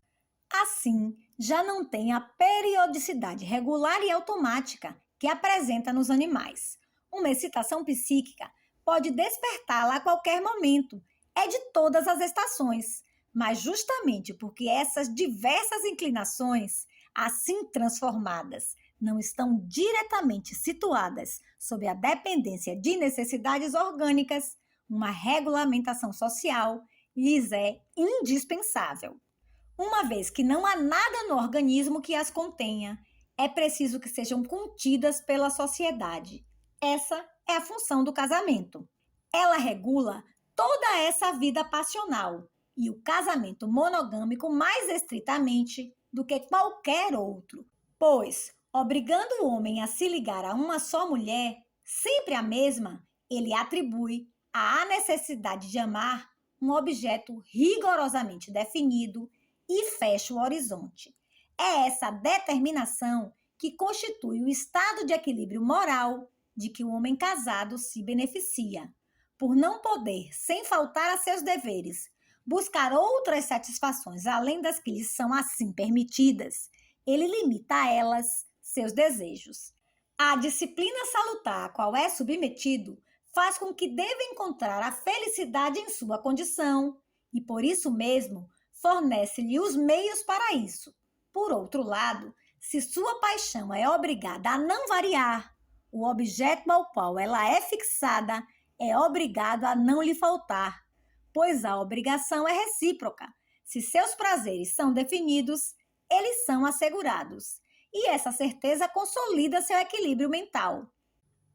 Assim, já não tem a periodicidade regular e automática que apresenta nos animais. Uma excitação psíquica pode despertá-la a qualquer momento, é de todas as estações, mas justamente porque essas diversas inclinações, assim transformadas, não estão diretamente situadas sob a dependência de necessidades orgânicas, uma regulamentação social lhes é indispensável. Uma vez que não há nada no organismo que as contenha, é preciso que sejam contidas pela sociedade. Essa é a função do casamento. Ela regula toda essa vida passional e o casamento monogâmico mais estritamente do que qualquer outro, pois, obrigando o homem a se ligar a uma só mulher, sempre a mesma, ele atribui à necessidade de amar um objeto rigorosamente definido e fecha o horizonte. É essa determinação que constitui o estado de equilíbrio moral de que o homem casado se beneficia, por não poder, sem faltar a seus deveres, buscar outras satisfações além das que lhes são assim permitidas. Ele limita a elas seus desejos. A disciplina salutar a qual é submetido faz com que deva encontrar a felicidade em sua condição e, por isso mesmo, fornece-lhe os meios para isso. Por outro lado, se sua paixão é obrigada a não variar, o objeto ao qual ela é fixada é obrigado a não lhe faltar, pois a obrigação é recíproca. Se seus prazeres são definidos, eles são assegurados, e essa certeza consolida seu equilíbrio mental.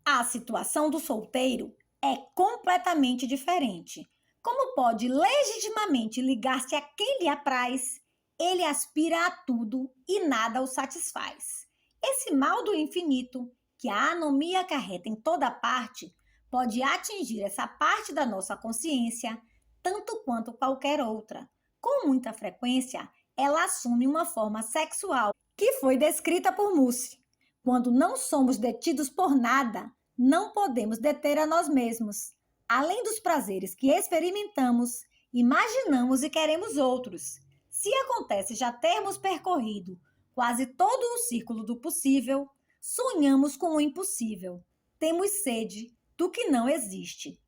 A situação do solteiro é completamente diferente. Como pode legitimamente ligar-se a quem lhe apraz, ele aspira a tudo e nada o satisfaz. Esse mal do infinito, que a anomia acarreta em toda parte, pode atingir essa parte da nossa consciência tanto quanto qualquer outra. Com muita frequência, ela assume uma forma sexual que foi descrita por Mussi. Quando não somos detidos por nada, não podemos deter a nós mesmos. Além dos prazeres que experimentamos, imaginamos e queremos outros. Se acontece já termos percorrido quase todo o círculo do possível, sonhamos com o impossível. Temos sede do que não existe.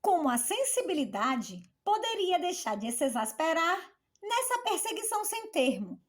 Como a sensibilidade poderia deixar de se exasperar nessa perseguição sem termo?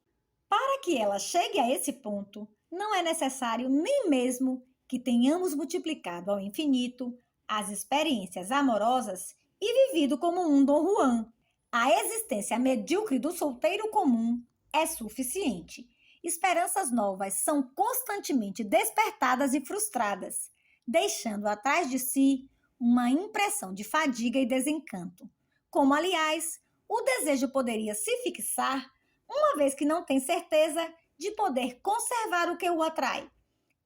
Para que ela chegue a esse ponto, não é necessário nem mesmo que tenhamos multiplicado ao infinito as experiências amorosas e vivido como um Dom Juan. A existência medíocre do solteiro comum é suficiente. Esperanças novas são constantemente despertadas e frustradas, deixando atrás de si uma impressão de fadiga e desencanto. Como, aliás, o desejo poderia se fixar, uma vez que não tem certeza de poder conservar o que o atrai,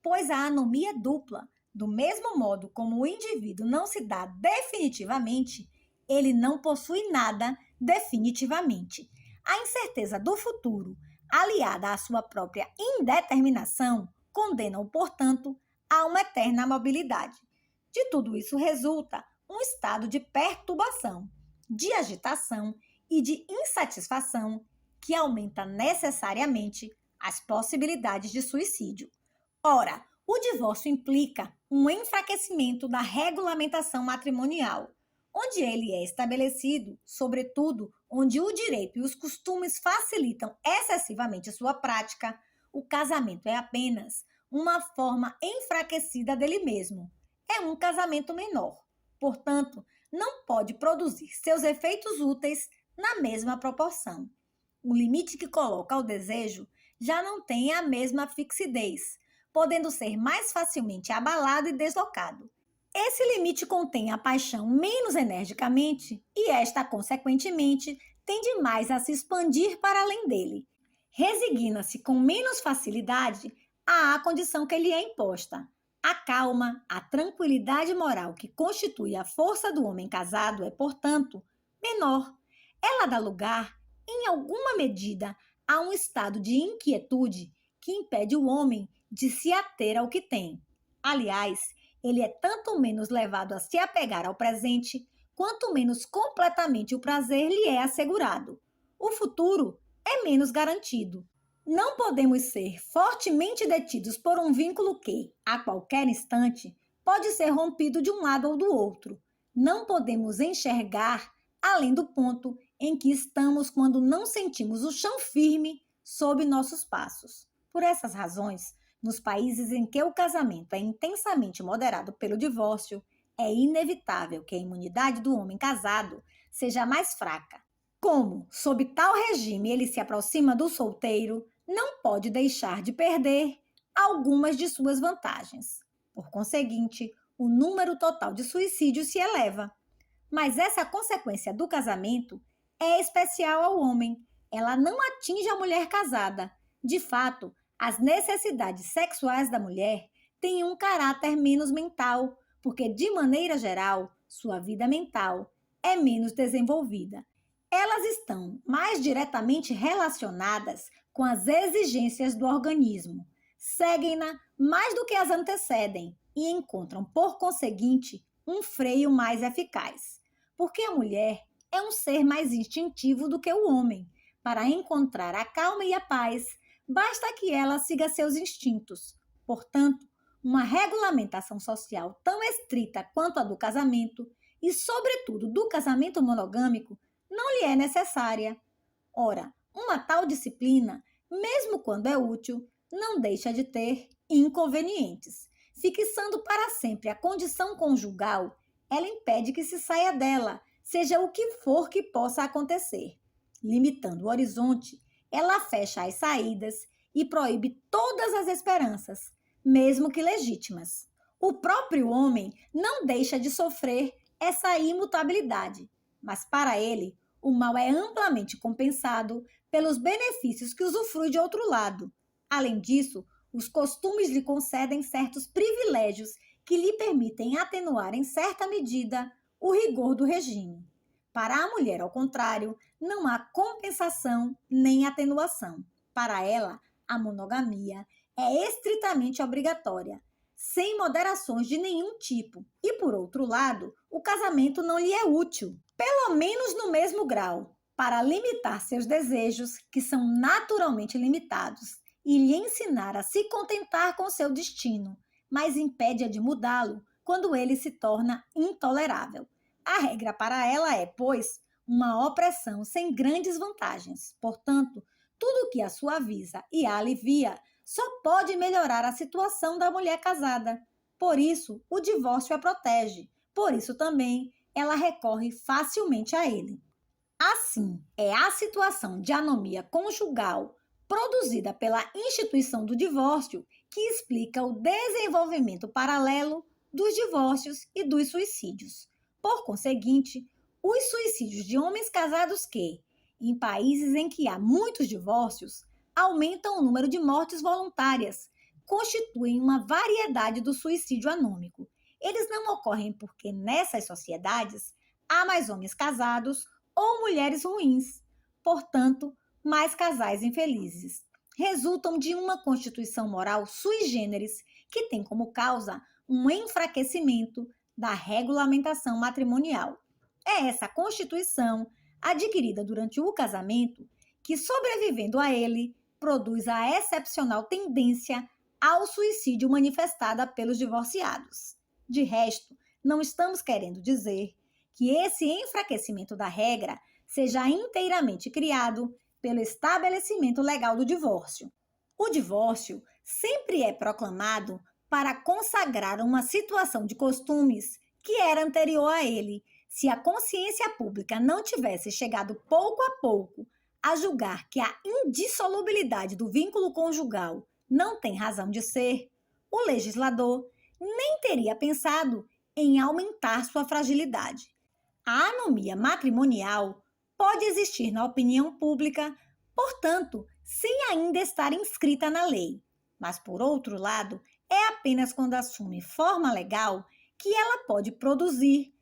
pois a anomia é dupla. Do mesmo modo como o indivíduo não se dá definitivamente, ele não possui nada definitivamente. A incerteza do futuro, aliada à sua própria indeterminação, condena-o, portanto, a uma eterna mobilidade. De tudo isso resulta um estado de perturbação, de agitação e de insatisfação que aumenta necessariamente as possibilidades de suicídio. Ora, o divórcio implica um enfraquecimento da regulamentação matrimonial, onde ele é estabelecido, sobretudo onde o direito e os costumes facilitam excessivamente sua prática. O casamento é apenas uma forma enfraquecida dele mesmo. É um casamento menor. Portanto, não pode produzir seus efeitos úteis na mesma proporção. O limite que coloca ao desejo já não tem a mesma fixidez, podendo ser mais facilmente abalado e deslocado. Esse limite contém a paixão menos energicamente e esta, consequentemente, tende mais a se expandir para além dele. Resigna-se com menos facilidade à condição que lhe é imposta. A calma, a tranquilidade moral que constitui a força do homem casado é, portanto, menor. Ela dá lugar, em alguma medida, a um estado de inquietude que impede o homem de se ater ao que tem. Aliás, ele é tanto menos levado a se apegar ao presente, quanto menos completamente o prazer lhe é assegurado. O futuro é menos garantido. Não podemos ser fortemente detidos por um vínculo que, a qualquer instante, pode ser rompido de um lado ou do outro. Não podemos enxergar além do ponto em que estamos quando não sentimos o chão firme sob nossos passos. Por essas razões, nos países em que o casamento é intensamente moderado pelo divórcio, é inevitável que a imunidade do homem casado seja mais fraca. Como, sob tal regime, ele se aproxima do solteiro, não pode deixar de perder algumas de suas vantagens. Por conseguinte, o número total de suicídios se eleva. Mas essa consequência do casamento é especial ao homem. Ela não atinge a mulher casada. De fato, as necessidades sexuais da mulher têm um caráter menos mental, porque, de maneira geral, sua vida mental é menos desenvolvida. Elas estão mais diretamente relacionadas com as exigências do organismo, seguem-na mais do que as antecedem e encontram, por conseguinte, um freio mais eficaz. Porque a mulher é um ser mais instintivo do que o homem. Para encontrar a calma e a paz, basta que ela siga seus instintos. Portanto, uma regulamentação social tão estrita quanto a do casamento, e sobretudo do casamento monogâmico, não lhe é necessária. Ora, uma tal disciplina, mesmo quando é útil, não deixa de ter inconvenientes. Fixando para sempre a condição conjugal, ela impede que se saia dela, seja o que for que possa acontecer. Limitando o horizonte, ela fecha as saídas e proíbe todas as esperanças, mesmo que legítimas. O próprio homem não deixa de sofrer essa imutabilidade, mas para ele o mal é amplamente compensado pelos benefícios que usufrui de outro lado. Além disso, os costumes lhe concedem certos privilégios que lhe permitem atenuar em certa medida o rigor do regime. Para a mulher, ao contrário, não há compensação nem atenuação. Para ela, a monogamia é estritamente obrigatória, sem moderações de nenhum tipo. E, por outro lado, o casamento não lhe é útil, pelo menos no mesmo grau, para limitar seus desejos, que são naturalmente limitados, e lhe ensinar a se contentar com seu destino, mas impede-a de mudá-lo quando ele se torna intolerável. A regra para ela é, pois, uma opressão sem grandes vantagens. Portanto, tudo que a suaviza e a alivia só pode melhorar a situação da mulher casada. Por isso, o divórcio a protege. Por isso também, ela recorre facilmente a ele. Assim, é a situação de anomia conjugal produzida pela instituição do divórcio que explica o desenvolvimento paralelo dos divórcios e dos suicídios. Por conseguinte, os suicídios de homens casados que, em países em que há muitos divórcios, aumentam o número de mortes voluntárias, constituem uma variedade do suicídio anômico. Eles não ocorrem porque nessas sociedades há mais homens casados ou mulheres ruins, portanto, mais casais infelizes. Resultam de uma constituição moral sui generis que tem como causa um enfraquecimento da regulamentação matrimonial. É essa Constituição, adquirida durante o casamento, que, sobrevivendo a ele, produz a excepcional tendência ao suicídio manifestada pelos divorciados. De resto, não estamos querendo dizer que esse enfraquecimento da regra seja inteiramente criado pelo estabelecimento legal do divórcio. O divórcio sempre é proclamado para consagrar uma situação de costumes que era anterior a ele. Se a consciência pública não tivesse chegado pouco a pouco a julgar que a indissolubilidade do vínculo conjugal não tem razão de ser, o legislador nem teria pensado em aumentar sua fragilidade. A anomia matrimonial pode existir na opinião pública, portanto, sem ainda estar inscrita na lei. Mas, por outro lado, é apenas quando assume forma legal que ela pode produzir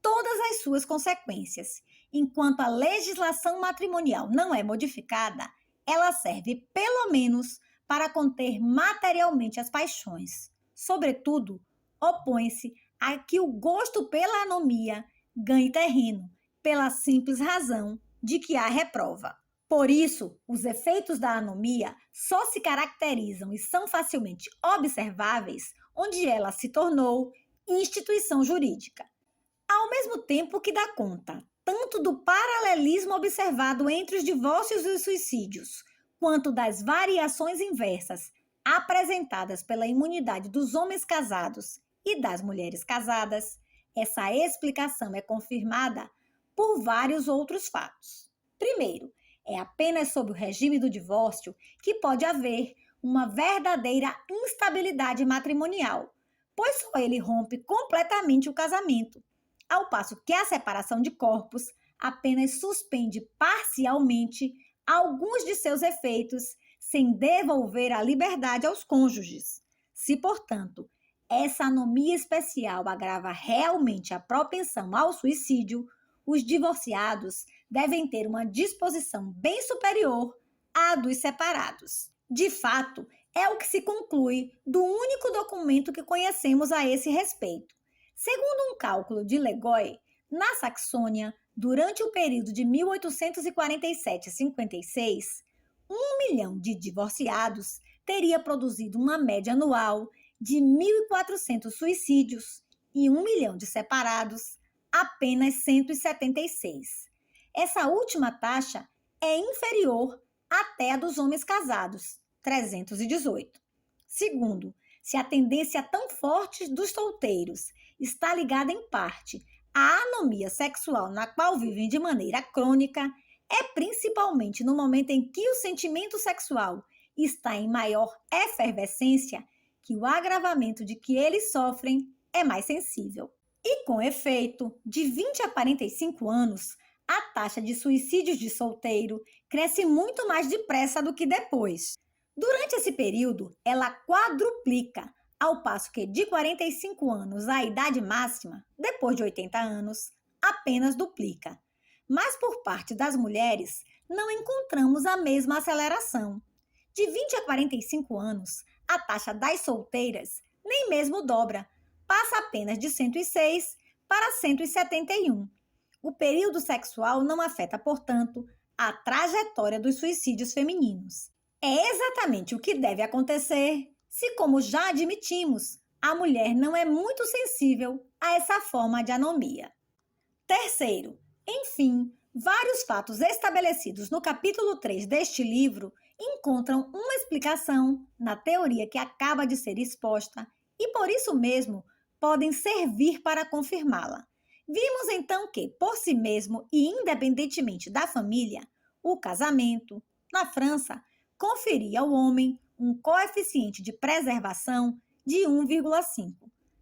todas as suas consequências. Enquanto a legislação matrimonial não é modificada, ela serve pelo menos para conter materialmente as paixões. Sobretudo, opõe-se a que o gosto pela anomia ganhe terreno, pela simples razão de que a reprova. Por isso, os efeitos da anomia só se caracterizam e são facilmente observáveis onde ela se tornou instituição jurídica. Ao mesmo tempo que dá conta tanto do paralelismo observado entre os divórcios e os suicídios, quanto das variações inversas apresentadas pela imunidade dos homens casados e das mulheres casadas, essa explicação é confirmada por vários outros fatos. Primeiro, é apenas sob o regime do divórcio que pode haver uma verdadeira instabilidade matrimonial, pois só ele rompe completamente o casamento, ao passo que a separação de corpos apenas suspende parcialmente alguns de seus efeitos sem devolver a liberdade aos cônjuges. Se, portanto, essa anomia especial agrava realmente a propensão ao suicídio, os divorciados devem ter uma disposição bem superior à dos separados. De fato, é o que se conclui do único documento que conhecemos a esse respeito. Segundo um cálculo de Legoy, na Saxônia, durante o período de 1847 a 56, 1 milhão de divorciados teria produzido uma média anual de 1.400 suicídios e 1 milhão de separados, apenas 176. Essa última taxa é inferior até a dos homens casados, 318. Segundo, se a tendência tão forte dos solteiros está ligada em parte à anomia sexual na qual vivem de maneira crônica, é principalmente no momento em que o sentimento sexual está em maior efervescência que o agravamento de que eles sofrem é mais sensível. E, com efeito, de 20 a 45 anos, a taxa de suicídios de solteiro cresce muito mais depressa do que depois. Durante esse período, ela quadruplica, ao passo que de 45 anos à idade máxima, depois de 80 anos, apenas duplica. Mas por parte das mulheres, não encontramos a mesma aceleração. De 20 a 45 anos, a taxa das solteiras nem mesmo dobra, passa apenas de 106 para 171. O período sexual não afeta, portanto, a trajetória dos suicídios femininos. É exatamente o que deve acontecer se, como já admitimos, a mulher não é muito sensível a essa forma de anomia. Terceiro, enfim, vários fatos estabelecidos no capítulo 3 deste livro encontram uma explicação na teoria que acaba de ser exposta e, por isso mesmo, podem servir para confirmá-la. Vimos então que, por si mesmo e independentemente da família, o casamento, na França, conferia ao homem um coeficiente de preservação de 1,5.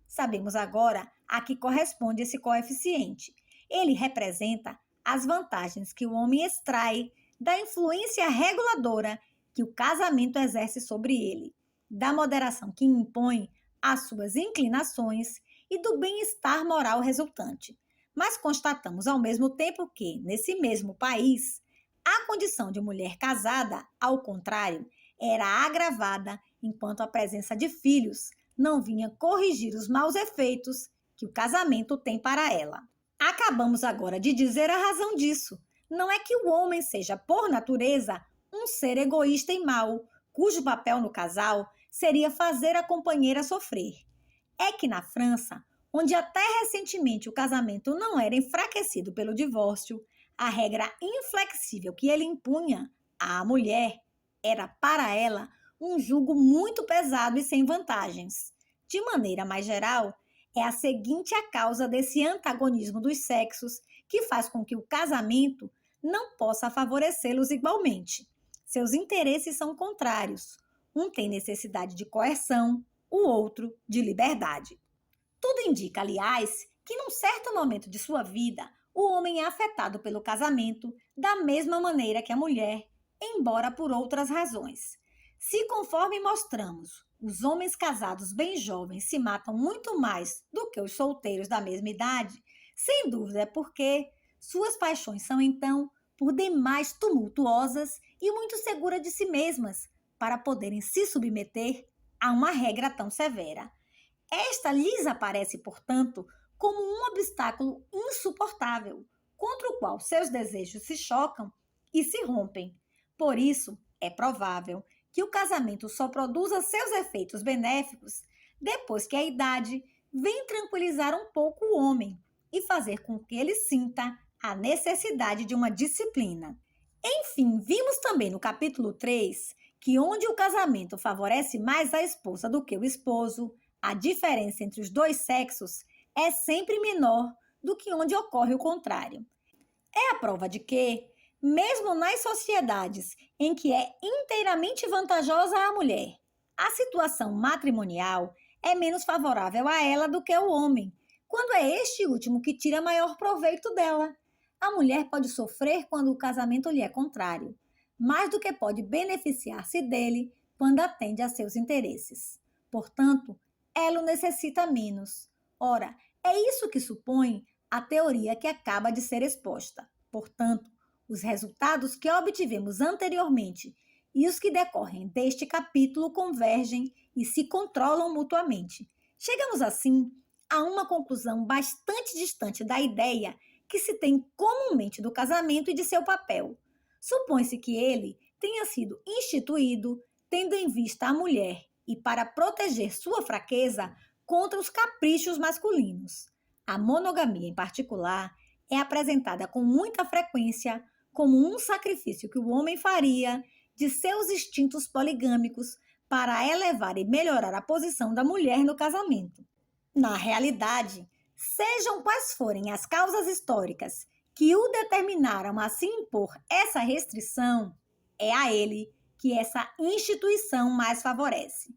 Sabemos agora a que corresponde esse coeficiente. Ele representa as vantagens que o homem extrai da influência reguladora que o casamento exerce sobre ele, da moderação que impõe às suas inclinações e do bem-estar moral resultante. Mas constatamos ao mesmo tempo que, nesse mesmo país, a condição de mulher casada, ao contrário, era agravada enquanto a presença de filhos não vinha corrigir os maus efeitos que o casamento tem para ela. Acabamos agora de dizer a razão disso. Não é que o homem seja, por natureza, um ser egoísta e mau, cujo papel no casal seria fazer a companheira sofrer. É que na França, onde até recentemente o casamento não era enfraquecido pelo divórcio, a regra inflexível que ele impunha à mulher era para ela um jugo muito pesado e sem vantagens. De maneira mais geral, é a seguinte a causa desse antagonismo dos sexos que faz com que o casamento não possa favorecê-los igualmente. Seus interesses são contrários. Um tem necessidade de coerção, o outro de liberdade. Tudo indica, aliás, que num certo momento de sua vida, o homem é afetado pelo casamento da mesma maneira que a mulher, embora por outras razões. Se, conforme mostramos, os homens casados bem jovens se matam muito mais do que os solteiros da mesma idade, sem dúvida é porque suas paixões são, então, por demais tumultuosas e muito seguras de si mesmas para poderem se submeter a uma regra tão severa. Esta lhes aparece, portanto, como um obstáculo insuportável, contra o qual seus desejos se chocam e se rompem. Por isso, é provável que o casamento só produza seus efeitos benéficos depois que a idade vem tranquilizar um pouco o homem e fazer com que ele sinta a necessidade de uma disciplina. Enfim, vimos também no capítulo 3 que onde o casamento favorece mais a esposa do que o esposo, a diferença entre os dois sexos é sempre menor do que onde ocorre o contrário. É a prova de que, mesmo nas sociedades em que é inteiramente vantajosa a mulher, a situação matrimonial é menos favorável a ela do que ao homem, quando é este último que tira maior proveito dela. A mulher pode sofrer quando o casamento lhe é contrário, mais do que pode beneficiar-se dele quando atende a seus interesses. Portanto, ela o necessita menos. Ora, é isso que supõe a teoria que acaba de ser exposta. Portanto, os resultados que obtivemos anteriormente e os que decorrem deste capítulo convergem e se controlam mutuamente. Chegamos, assim, a uma conclusão bastante distante da ideia que se tem comumente do casamento e de seu papel. Supõe-se que ele tenha sido instituído tendo em vista a mulher e para proteger sua fraqueza contra os caprichos masculinos. A monogamia, em particular, é apresentada com muita frequência como um sacrifício que o homem faria de seus instintos poligâmicos para elevar e melhorar a posição da mulher no casamento. Na realidade, sejam quais forem as causas históricas que o determinaram a se impor essa restrição, é a ele que essa instituição mais favorece.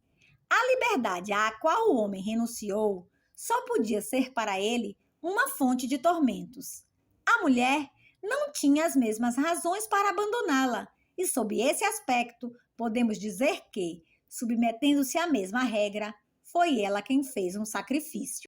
A liberdade à qual o homem renunciou só podia ser para ele uma fonte de tormentos. A mulher não tinha as mesmas razões para abandoná-la, e sob esse aspecto, podemos dizer que, submetendo-se à mesma regra, foi ela quem fez um sacrifício.